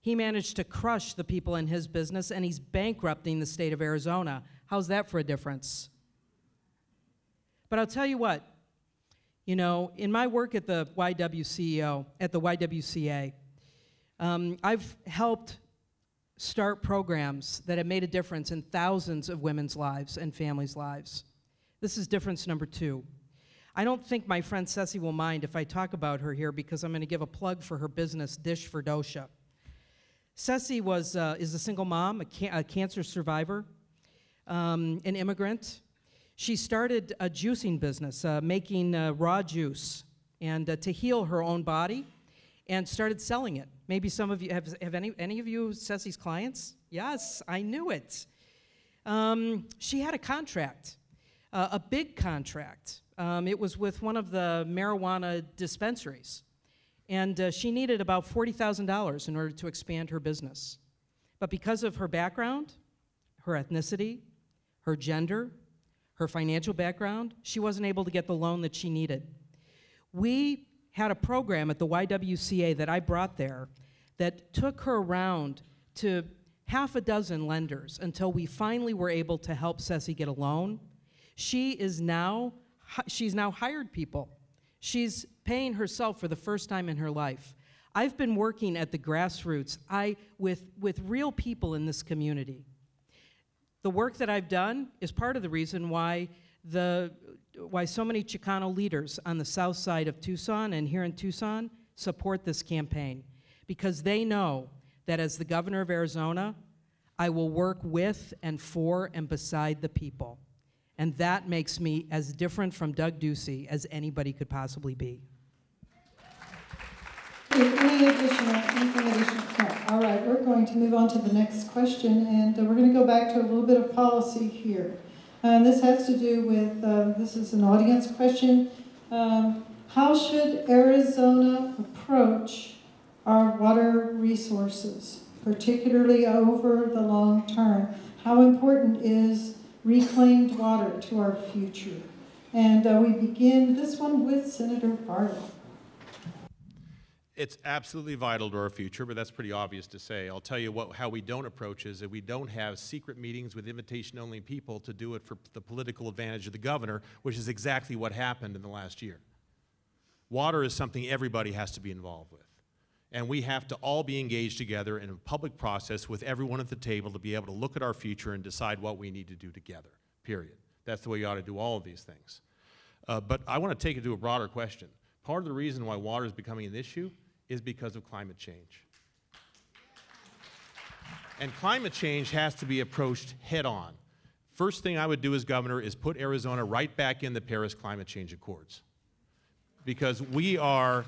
He managed to crush the people in his business, and he's bankrupting the state of Arizona. How's that for a difference? But I'll tell you what, you know, in my work at the YWCA, I've helped start programs that have made a difference in thousands of women's lives and families' lives. This is difference number 2. I don't think my friend Ceci will mind if I talk about her here, because I'm going to give a plug for her business, Dish for Dosha. Ceci is a single mom, a cancer survivor, an immigrant. She started a juicing business, making raw juice, and to heal her own body, and started selling it. Maybe some of you, have any of you Ceci's clients? Yes, I knew it. She had a contract, a big contract. It was with one of the marijuana dispensaries. And she needed about $40,000 in order to expand her business. But because of her background, her ethnicity, her gender, her financial background, she wasn't able to get the loan that she needed. We had a program at the YWCA that I brought there that took her around to half a dozen lenders until we finally were able to help Ceci get a loan. She's now hired people. She's paying herself for the first time in her life. I've been working at the grassroots with real people in this community. The work that I've done is part of the reason why so many Chicano leaders on the south side of Tucson and here in Tucson support this campaign, because they know that as the governor of Arizona, I will work with and for and beside the people. And that makes me as different from Doug Ducey as anybody could possibly be. Anything additional? No. All right, we're going to move on to the next question, and we're going to go back to a little bit of policy here. This has to do with, this is an audience question. How should Arizona approach our water resources, particularly over the long term? How important is reclaimed water to our future? And we begin this one with Senator Farley. It's absolutely vital to our future, but that's pretty obvious to say. I'll tell you how we don't approach is that we don't have secret meetings with invitation-only people to do it for the political advantage of the governor, which is exactly what happened in the last year. Water is something everybody has to be involved with. And we have to all be engaged together in a public process with everyone at the table to be able to look at our future and decide what we need to do together, period. That's the way you ought to do all of these things. But I want to take it to a broader question. Part of the reason why water is becoming an issue is because of climate change. And climate change has to be approached head on. First thing I would do as governor is put Arizona right back in the Paris Climate Change Accords. Because we are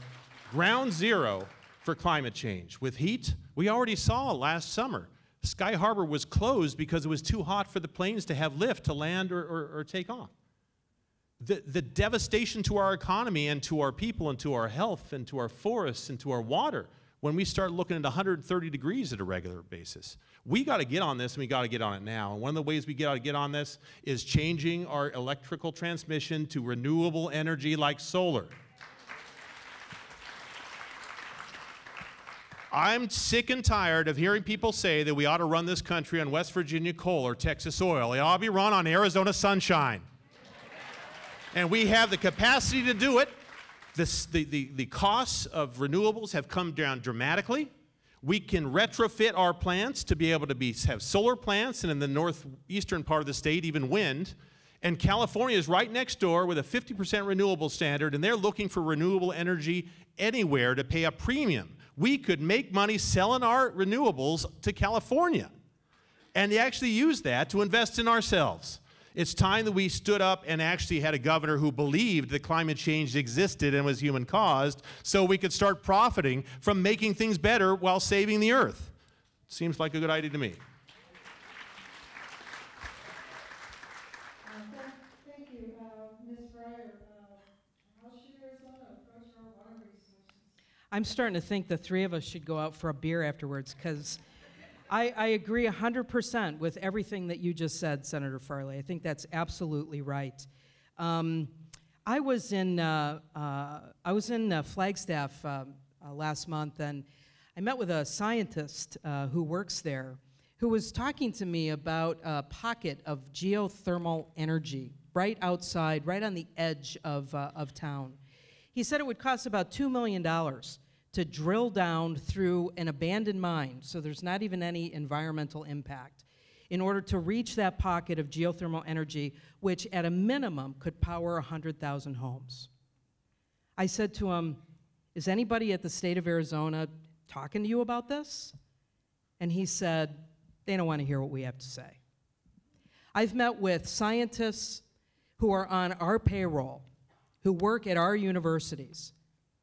ground zero for climate change. With heat, we already saw last summer, Sky Harbor was closed because it was too hot for the planes to have lift to land or take off. The devastation to our economy and to our people and to our health and to our forests and to our water when we start looking at 130 degrees at a regular basis. We got to get on this, and we got to get on it now. And one of the ways we got to get on this is changing our electrical transmission to renewable energy like solar. I'm sick and tired of hearing people say that we ought to run this country on West Virginia coal or Texas oil. It ought to be run on Arizona sunshine. And we have the capacity to do it. The costs of renewables have come down dramatically. We can retrofit our plants to be able to have solar plants, and in the northeastern part of the state, even wind. And California is right next door with a 50% renewable standard, and they're looking for renewable energy anywhere to pay a premium. We could make money selling our renewables to California, and they actually use that to invest in ourselves. It's time that we stood up and actually had a governor who believed that climate change existed and was human-caused, so we could start profiting from making things better while saving the earth. Seems like a good idea to me. Thank you. Ms. Breyer, how should Arizona approach our water resources? I'm starting to think the three of us should go out for a beer afterwards, because I agree 100% with everything that you just said, Senator Farley. I think that's absolutely right. I was in Flagstaff last month, and I met with a scientist who works there, who was talking to me about a pocket of geothermal energy right outside, right on the edge of town. He said it would cost about $2 million to drill down through an abandoned mine, so there's not even any environmental impact, in order to reach that pocket of geothermal energy, which at a minimum could power 100,000 homes. I said to him, is anybody at the state of Arizona talking to you about this? And he said, they don't want to hear what we have to say. I've met with scientists who are on our payroll, who work at our universities.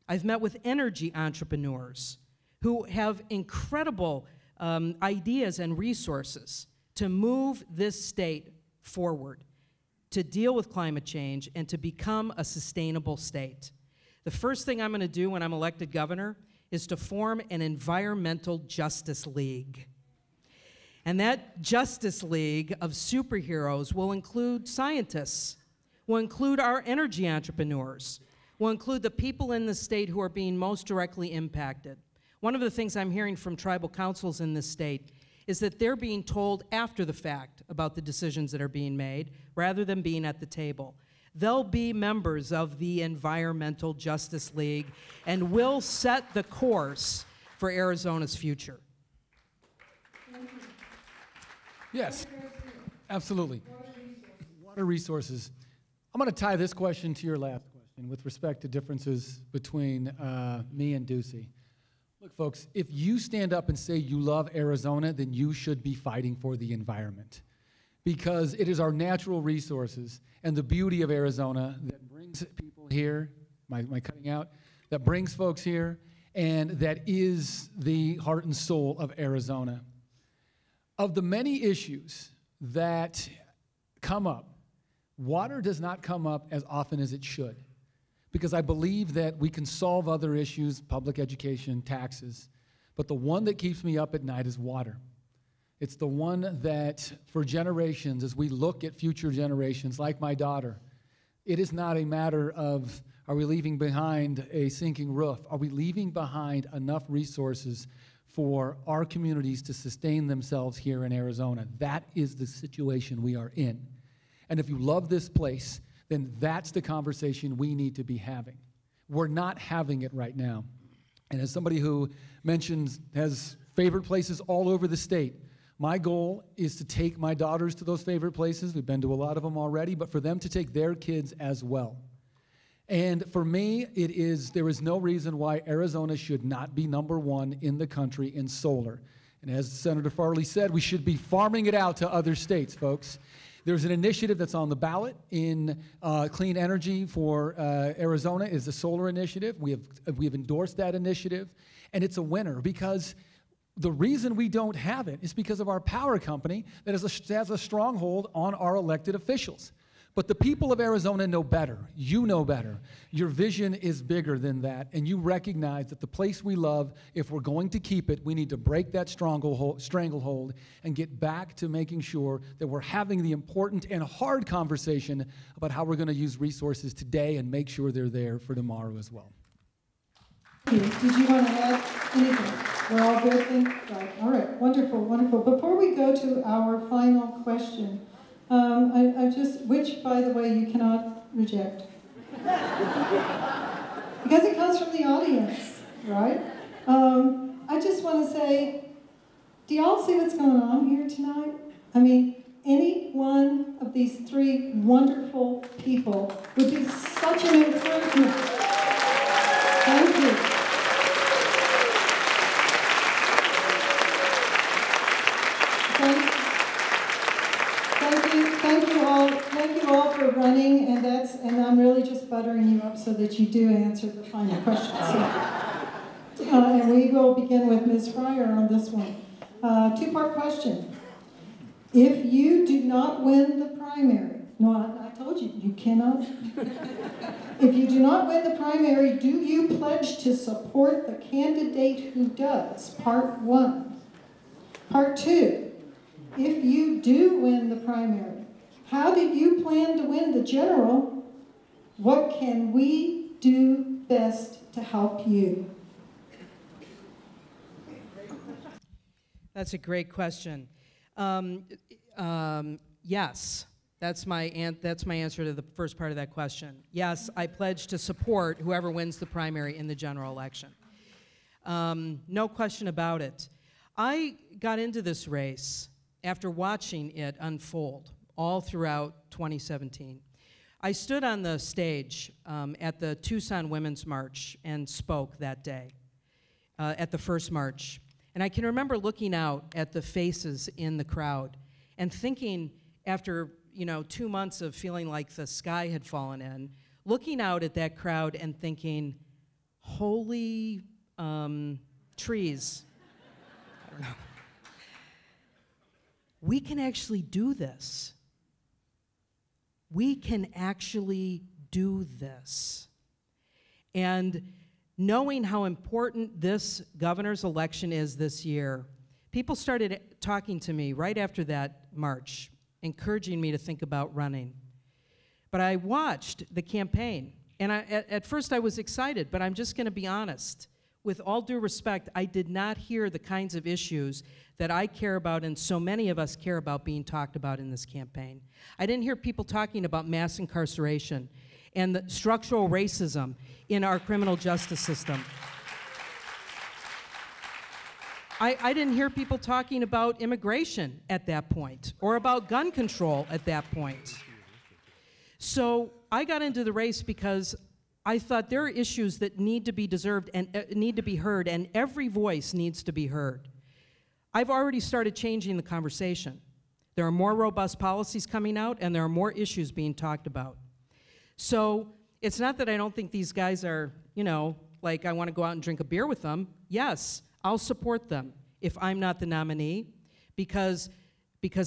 I've met with energy entrepreneurs who have incredible ideas and resources to move this state forward, to deal with climate change, and to become a sustainable state. The first thing I'm going to do when I'm elected governor is to form an environmental justice league. And that justice league of superheroes will include scientists, will include our energy entrepreneurs, will include the people in the state who are being most directly impacted. One of the things I'm hearing from tribal councils in this state is that they're being told after the fact about the decisions that are being made, rather than being at the table. They'll be members of the Environmental Justice League and will set the course for Arizona's future. Yes, absolutely. Water resources. I'm going to tie this question to your last question with respect to differences between me and Ducey. Look, folks, if you stand up and say you love Arizona, then you should be fighting for the environment, because it is our natural resources and the beauty of Arizona that brings people here, my cutting out, that brings folks here, and that is the heart and soul of Arizona. Of the many issues that come up, water does not come up as often as it should, because I believe that we can solve other issues, public education, taxes, but the one that keeps me up at night is water. It's the one that, for generations, as we look at future generations, like my daughter, it is not a matter of, are we leaving behind a sinking roof? Are we leaving behind enough resources for our communities to sustain themselves here in Arizona? That is the situation we are in. And if you love this place, then that's the conversation we need to be having. We're not having it right now. And as somebody who mentions has favorite places all over the state, my goal is to take my daughters to those favorite places. We've been to a lot of them already, but for them to take their kids as well. And for me, there is no reason why Arizona should not be #1 in the country in solar. And as Senator Farley said, we should be farming it out to other states, folks. There's an initiative that's on the ballot in clean energy for Arizona, is the solar initiative. We have endorsed that initiative, and it's a winner because the reason we don't have it is because of our power company that has a stronghold on our elected officials. But the people of Arizona know better. You know better. Your vision is bigger than that, and you recognize that the place we love, if we're going to keep it, we need to break that stranglehold and get back to making sure that we're having the important and hard conversation about how we're going to use resources today and make sure they're there for tomorrow as well. Did you want to add anything? We're all good? Right. All right. Wonderful, wonderful. Before we go to our final question, which, by the way, you cannot reject. Because it comes from the audience, right? I just want to say, do y'all see what's going on here tonight? I mean, any one of these 3 wonderful people would be such an improvement. Thank you. Thank you all for running, and I'm really just buttering you up so that you do answer the final question. And we will begin with Ms. Fryer on this one. 2-part question. If you do not win the primary, no, I told you, you cannot. If you do not win the primary, do you pledge to support the candidate who does? Part 1. Part 2. If you do win the primary, how do you plan to win the general? What can we do best to help you? That's a great question. Yes, that's my answer to the first part of that question. Yes, I pledge to support whoever wins the primary in the general election. No question about it. I got into this race after watching it unfold all throughout 2017. I stood on the stage at the Tucson Women's March and spoke that day at the first march. And I can remember looking out at the faces in the crowd and thinking, after 2 months of feeling like the sky had fallen in, looking out at that crowd and thinking, holy trees. I don't know. We can actually do this. We can actually do this. And knowing how important this governor's election is this year, people started talking to me right after that march, encouraging me to think about running. But I watched the campaign, and at first I was excited, but I'm just going to be honest. With all due respect, I did not hear the kinds of issues that I care about and so many of us care about being talked about in this campaign. I didn't hear people talking about mass incarceration and the structural racism in our criminal justice system. I didn't hear people talking about immigration at that point or about gun control at that point. So I got into the race because I thought there are issues that need to be deserved and need to be heard, and every voice needs to be heard. I've already started changing the conversation. There are more robust policies coming out, and there are more issues being talked about. So it's not that I don't think these guys are, like I want to go out and drink a beer with them, yes, I'll support them if I'm not the nominee, because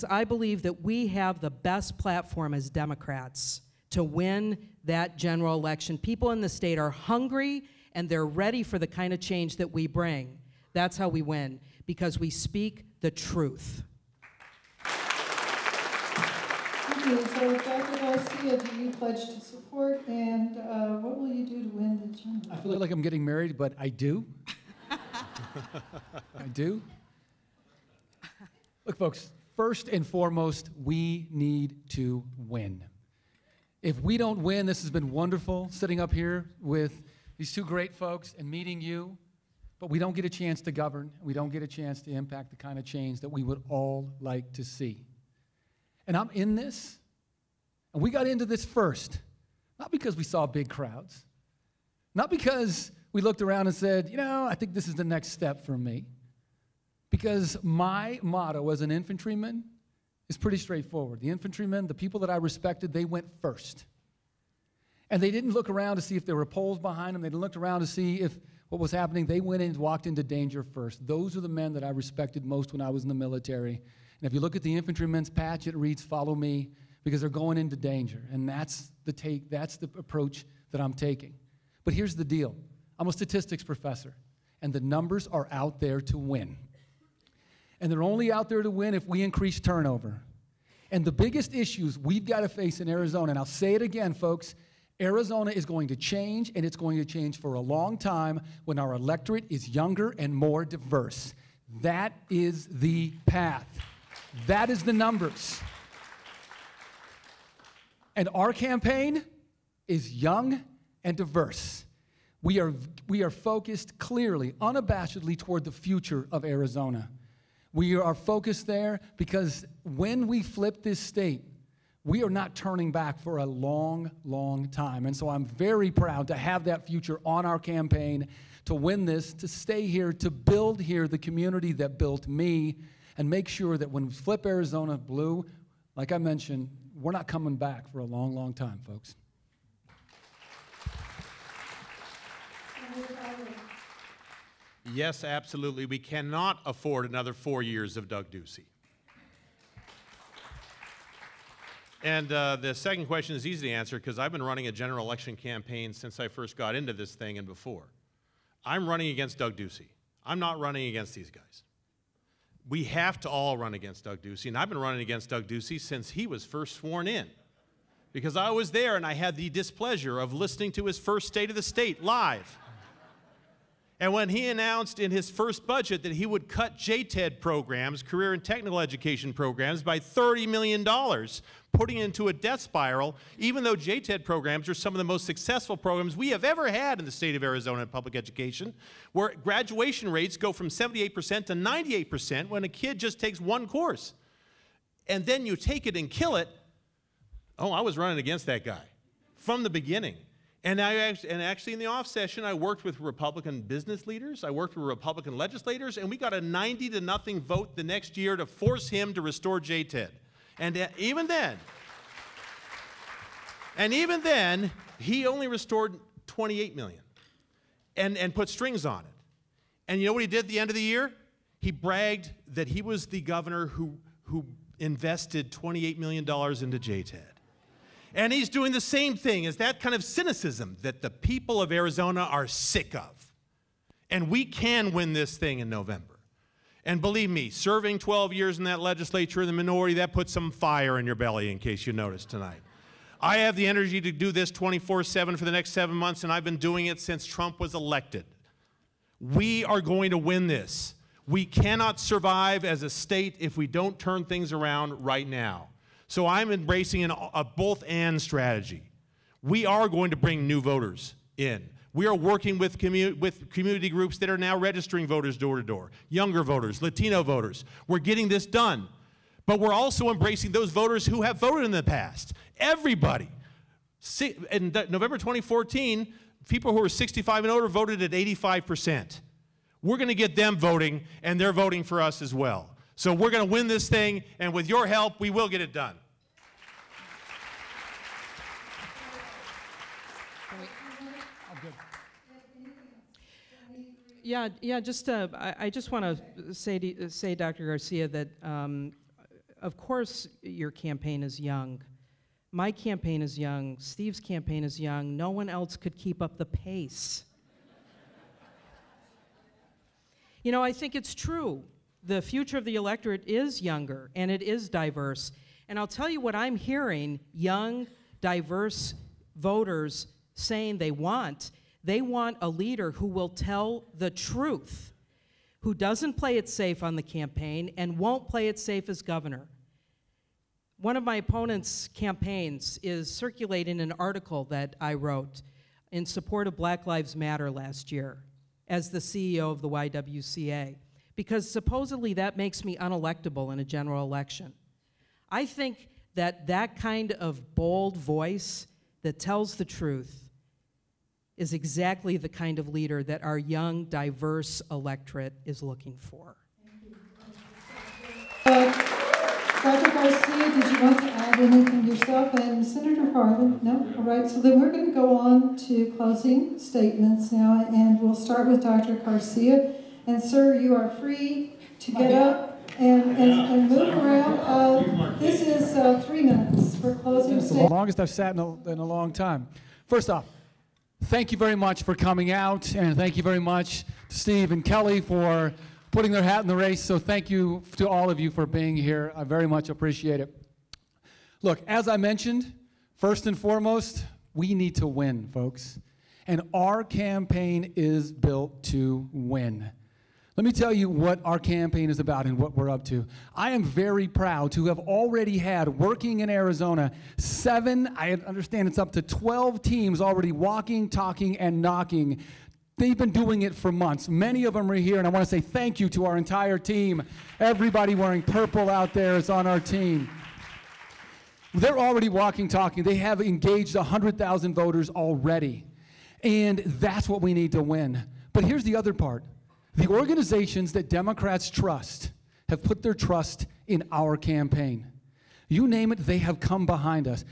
I believe that we have the best platform as Democrats to win that general election. People in the state are hungry and they're ready for the kind of change that we bring. That's how we win, because we speak the truth. Thank you. So, Dr. Garcia, do you pledge to support, and what will you do to win the general? I feel like I'm getting married, but I do. I do. Look, folks, first and foremost, we need to win. If we don't win, this has been wonderful sitting up here with these two great folks and meeting you, but we don't get a chance to govern. We don't get a chance to impact the kind of change that we would all like to see. And I'm in this, and we got into this first, not because we saw big crowds, not because we looked around and said, you know, I think this is the next step for me, because my motto as an infantryman is pretty straightforward. The infantrymen, the people that I respected, they went first. And they didn't look around to see if there were poles behind them. They didn't look around to see if what was happening. They went in and walked into danger first. Those are the men that I respected most when I was in the military. And if you look at the infantryman's patch, it reads, "Follow me," because they're going into danger. And that's the approach that I'm taking. But here's the deal. I'm a statistics professor, and the numbers are out there to win. And they're only out there to win if we increase turnover. And the biggest issues we've got to face in Arizona, and I'll say it again, folks, Arizona is going to change, and it's going to change for a long time when our electorate is younger and more diverse. That is the path. That is the numbers. And our campaign is young and diverse. We are focused clearly, unabashedly toward the future of Arizona. We are focused there because when we flip this state, we are not turning back for a long, long time. And so I'm very proud to have that future on our campaign, to win this, to stay here, to build here the community that built me, and make sure that when we flip Arizona blue, like I mentioned, we're not coming back for a long, long time, folks. Yes, absolutely. We cannot afford another 4 years of Doug Ducey. And the second question is easy to answer because I've been running a general election campaign since I first got into this thing and before. I'm running against Doug Ducey. I'm not running against these guys. We have to all run against Doug Ducey, and I've been running against Doug Ducey since he was first sworn in, because I was there and I had the displeasure of listening to his first State of the State live. And when he announced in his first budget that he would cut JTED programs, career and technical education programs, by $30 million, putting it into a death spiral, even though JTED programs are some of the most successful programs we have ever had in the state of Arizona in public education, where graduation rates go from 78% to 98% when a kid just takes one course. And then you take it and kill it. Oh, I was running against that guy from the beginning. And actually in the off session, I worked with Republican business leaders, I worked with Republican legislators, and we got a 90-0 vote the next year to force him to restore JTED. And even then, he only restored $28 million and put strings on it. And you know what he did at the end of the year? He bragged that he was the governor who invested $28 million into JTED. And he's doing the same thing. Is that kind of cynicism that the people of Arizona are sick of. And we can win this thing in November. And believe me, serving 12 years in that legislature in the minority, that puts some fire in your belly, in case you noticed tonight. I have the energy to do this 24/7 for the next 7 months, and I've been doing it since Trump was elected. We are going to win this. We cannot survive as a state if we don't turn things around right now. So I'm embracing a both-and strategy. We are going to bring new voters in. We are working with community groups that are now registering voters door to door, younger voters, Latino voters. We're getting this done. But we're also embracing those voters who have voted in the past. Everybody. In November 2014, people who were 65 and older voted at 85%. We're going to get them voting, and they're voting for us as well. So we're going to win this thing, and with your help, we will get it done. I just want to say, Dr. Garcia, that of course your campaign is young. My campaign is young. Steve's campaign is young. No one else could keep up the pace. You know, I think it's true. The future of the electorate is younger, and it is diverse. And I'll tell you what I'm hearing young, diverse voters saying they want. They want a leader who will tell the truth, who doesn't play it safe on the campaign and won't play it safe as governor. One of my opponent's campaigns is circulating an article that I wrote in support of Black Lives Matter last year as the CEO of the YWCA, because supposedly that makes me unelectable in a general election. I think that that kind of bold voice that tells the truth is exactly the kind of leader that our young, diverse electorate is looking for. Dr. Garcia, did you want to add anything yourself? And Senator Farley? No? All right, so then we're going to go on to closing statements now, and we'll start with Dr. Garcia. And sir, you are free to get up and move around. This is 3 minutes for closing statements. The longest I've sat in a long time. First off, thank you very much for coming out, and thank you very much to Steve and Kelly for putting their hat in the race. So thank you to all of you for being here. I very much appreciate it. Look, as I mentioned, first and foremost, we need to win, folks. And our campaign is built to win. Let me tell you what our campaign is about and what we're up to. I am very proud to have already had, working in Arizona, 7, I understand it's up to 12 teams already walking, talking, and knocking. They've been doing it for months. Many of them are here, and I want to say thank you to our entire team. Everybody wearing purple out there is on our team. They're already walking, talking. They have engaged 100,000 voters already, and that's what we need to win. But here's the other part. The organizations that Democrats trust have put their trust in our campaign. You name it, they have come behind us.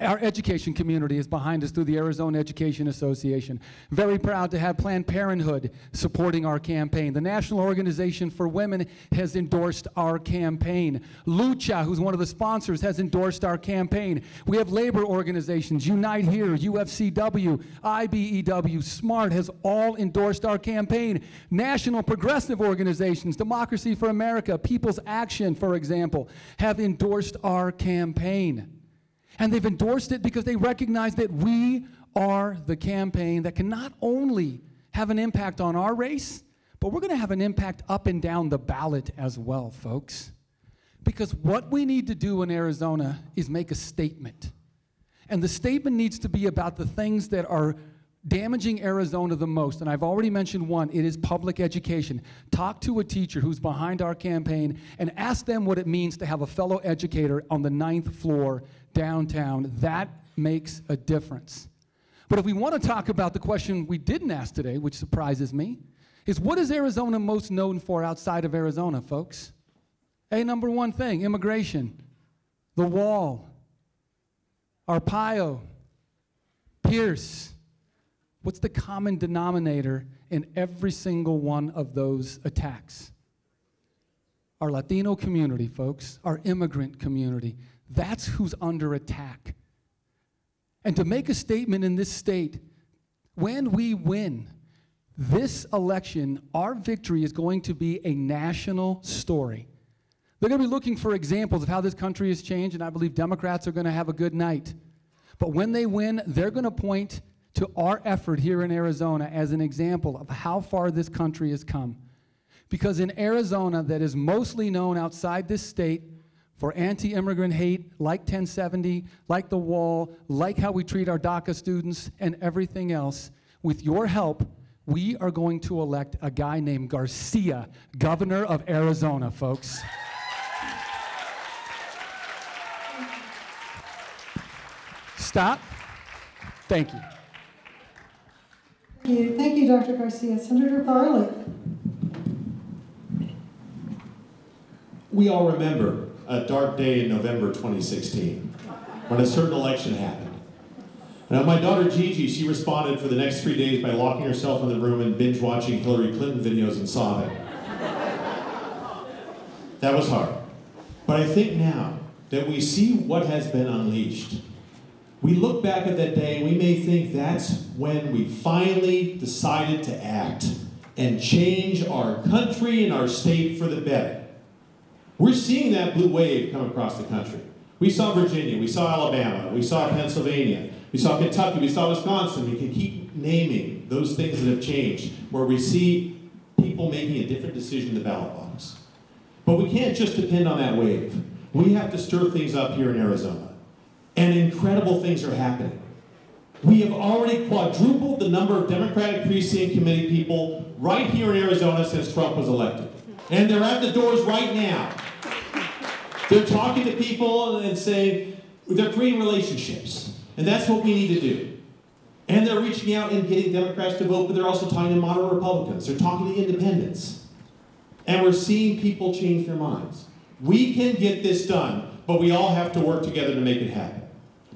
Our education community is behind us through the Arizona Education Association. Very proud to have Planned Parenthood supporting our campaign. The National Organization for Women has endorsed our campaign. Lucha, who's one of the sponsors, has endorsed our campaign. We have labor organizations, Unite Here, UFCW, IBEW, SMART has all endorsed our campaign. National progressive organizations, Democracy for America, People's Action, for example, have endorsed our campaign. And they've endorsed it because they recognize that we are the campaign that can not only have an impact on our race, but we're going to have an impact up and down the ballot as well, folks. Because what we need to do in Arizona is make a statement. And the statement needs to be about the things that are damaging Arizona the most, and I've already mentioned one. It is public education. Talk to a teacher who's behind our campaign and ask them what it means to have a fellow educator on the 9th floor downtown. That makes a difference. But if we want to talk about the question we didn't ask today, which surprises me, is what is Arizona most known for outside of Arizona, folks? Number one thing, immigration, the wall, Arpaio, Pierce. What's the common denominator in every single one of those attacks? Our Latino community, folks, our immigrant community. That's who's under attack. And to make a statement in this state, when we win this election, our victory is going to be a national story. They're going to be looking for examples of how this country has changed, and I believe Democrats are going to have a good night. But when they win, they're going to point to our effort here in Arizona as an example of how far this country has come. Because in Arizona, that is mostly known outside this state for anti-immigrant hate, like 1070, like the wall, like how we treat our DACA students and everything else, with your help, we are going to elect a guy named Garcia, governor of Arizona, folks. Stop. Thank you. Thank you, Dr. Garcia. Senator Farley. We all remember a dark day in November 2016 when a certain election happened. Now, my daughter Gigi, she responded for the next 3 days by locking herself in the room and binge watching Hillary Clinton videos and sobbing. That was hard. But I think now that we see what has been unleashed, we look back at that day and we may think that's when we finally decided to act and change our country and our state for the better. We're seeing that blue wave come across the country. We saw Virginia, we saw Alabama, we saw Pennsylvania, we saw Kentucky, we saw Wisconsin. We can keep naming those things that have changed, where we see people making a different decision in the ballot box. But we can't just depend on that wave. We have to stir things up here in Arizona. And incredible things are happening. We have already quadrupled the number of Democratic Precinct Committee people right here in Arizona since Trump was elected. And they're at the doors right now. They're talking to people and saying, they're creating relationships. And that's what we need to do. And they're reaching out and getting Democrats to vote, but they're also talking to moderate Republicans. They're talking to independents. And we're seeing people change their minds. We can get this done, but we all have to work together to make it happen.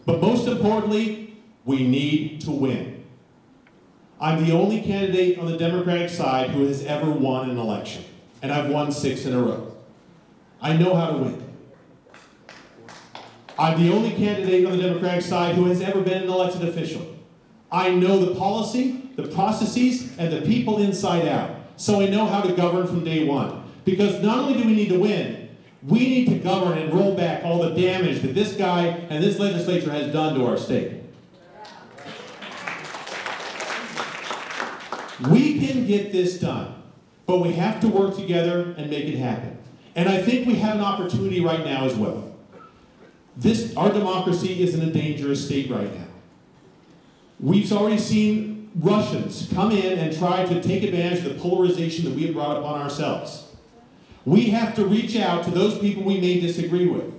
But most importantly, we need to win. I'm the only candidate on the Democratic side who has ever won an election, and I've won 6 in a row. I know how to win. I'm the only candidate on the Democratic side who has ever been an elected official. I know the policy, the processes, and the people inside out, so I know how to govern from day one. Because not only do we need to win, we need to govern and roll back all the damage that this guy and this legislature has done to our state. We can get this done, but we have to work together and make it happen. And I think we have an opportunity right now as well. Our democracy is in a dangerous state right now. We've already seen Russians come in and try to take advantage of the polarization that we have brought upon ourselves. We have to reach out to those people we may disagree with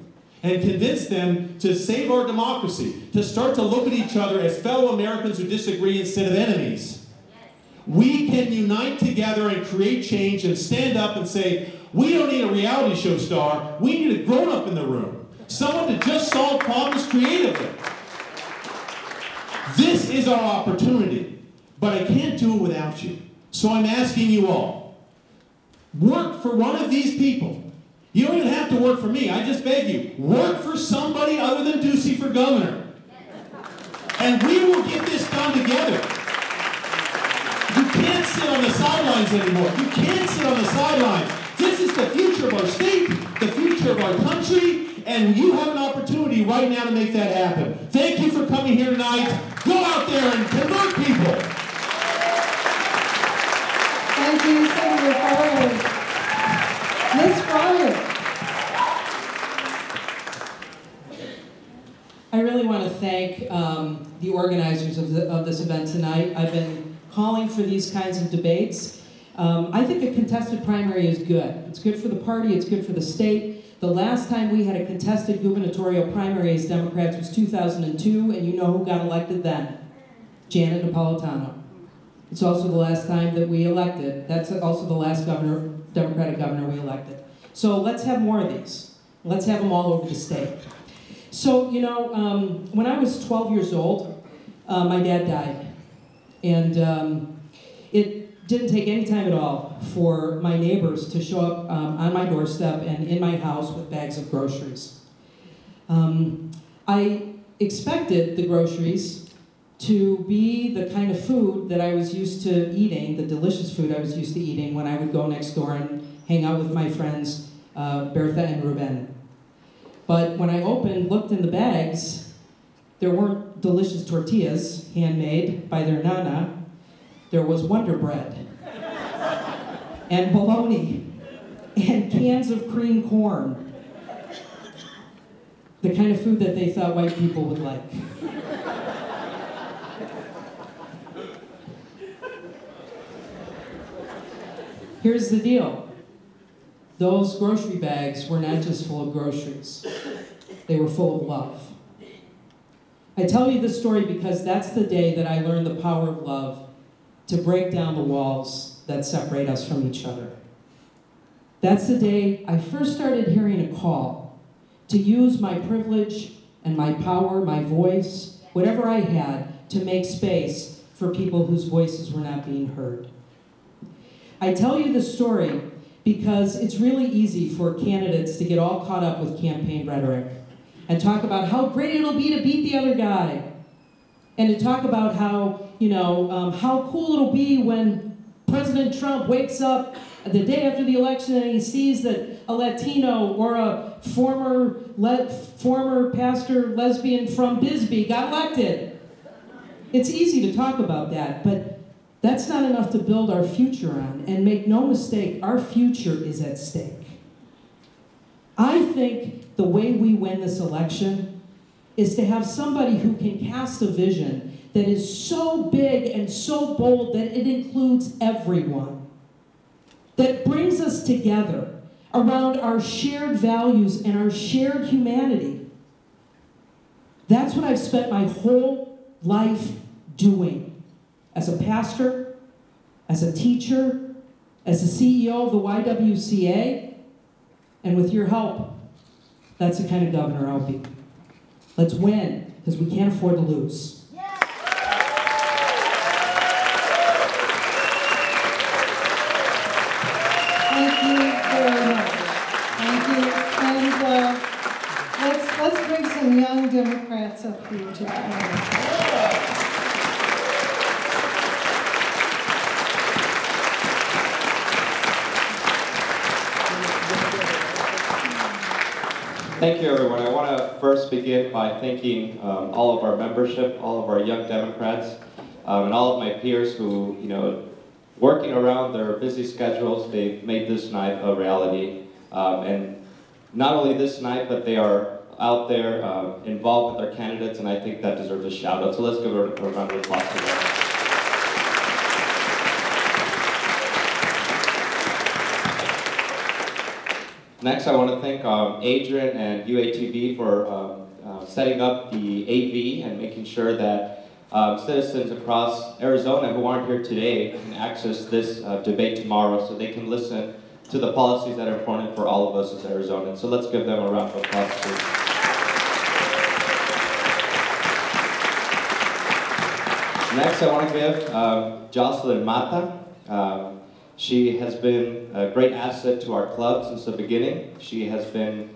and convince them to save our democracy, to start to look at each other as fellow Americans who disagree instead of enemies. We can unite together and create change and stand up and say, we don't need a reality show star, we need a grown-up in the room, someone to just solve problems creatively. This is our opportunity, but I can't do it without you. So I'm asking you all, work for one of these people. You don't even have to work for me, I just beg you. Work for somebody other than Ducey for governor. And we will get this done together. You can't sit on the sidelines anymore. You can't sit on the sidelines. This is the future of our state, the future of our country, and you have an opportunity right now to make that happen. Thank you for coming here tonight. Go out there and convert people. Thank you, Senator Farley. Ms. Farley. I really want to thank the organizers of this event tonight. I've been calling for these kinds of debates. I think a contested primary is good. It's good for the party, it's good for the state. The last time we had a contested gubernatorial primary as Democrats was 2002, and you know who got elected then? Janet Napolitano. It's also the last time that we elected. That's also the last Democratic governor we elected. So let's have more of these. Let's have them all over the state. So, you know, when I was 12 years old, my dad died. And it didn't take any time at all for my neighbors to show up on my doorstep and in my house with bags of groceries. I expected the groceries to be the kind of food that I was used to eating, the delicious food I was used to eating when I would go next door and hang out with my friends, Bertha and Ruben. But when I looked in the bags, there weren't delicious tortillas handmade by their nana. There was Wonder Bread, and bologna, and cans of cream corn. The kind of food that they thought white people would like. Here's the deal. Those grocery bags were not just full of groceries. They were full of love. I tell you this story because that's the day that I learned the power of love to break down the walls that separate us from each other. That's the day I first started hearing a call to use my privilege and my power, my voice, whatever I had to make space for people whose voices were not being heard. I tell you this story because it's really easy for candidates to get all caught up with campaign rhetoric and talk about how great it'll be to beat the other guy, and to talk about how, how cool it'll be when President Trump wakes up the day after the election and he sees that a Latino or a former pastor lesbian from Bisbee got elected. It's easy to talk about that, but that's not enough to build our future on. And make no mistake, our future is at stake. I think the way we win this election is to have somebody who can cast a vision that is so big and so bold that it includes everyone, that brings us together around our shared values and our shared humanity. That's what I've spent my whole life doing. As a pastor, as a teacher, as the CEO of the YWCA, and with your help, that's the kind of governor I'll be. Let's win, because we can't afford to lose. Thank you very much. Thank you. And let's bring some young Democrats up here to the panel. Thank you, everyone. I want to first begin by thanking all of our membership, all of our young Democrats, and all of my peers who, working around their busy schedules, they've made this night a reality. And not only this night, but they are out there involved with our candidates, and I think that deserves a shout out. So let's give a round of applause to them. Next, I want to thank Adrian and UATV for setting up the AV and making sure that citizens across Arizona who aren't here today can access this debate tomorrow so they can listen to the policies that are important for all of us as Arizonans. So let's give them a round of applause too. Next, I want to give Joseline Mata. She has been a great asset to our club since the beginning. She has been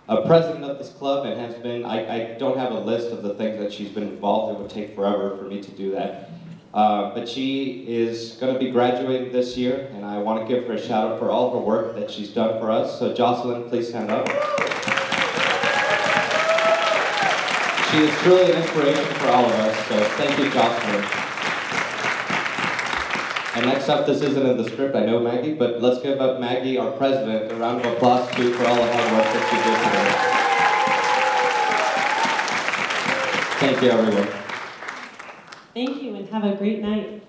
a president of this club and has been, I don't have a list of the things that she's been involved in. It would take forever for me to do that. But she is going to be graduating this year, and I want to give her a shout out for all of her work that she's done for us. So Joseline, please stand up. She is truly an inspiration for all of us, so thank you, Joseline. And next up, this isn't in the script, I know Maggie, but let's give up Maggie, our president, a round of applause too for all the hard work that she did today. Thank you, everyone. Thank you, and have a great night.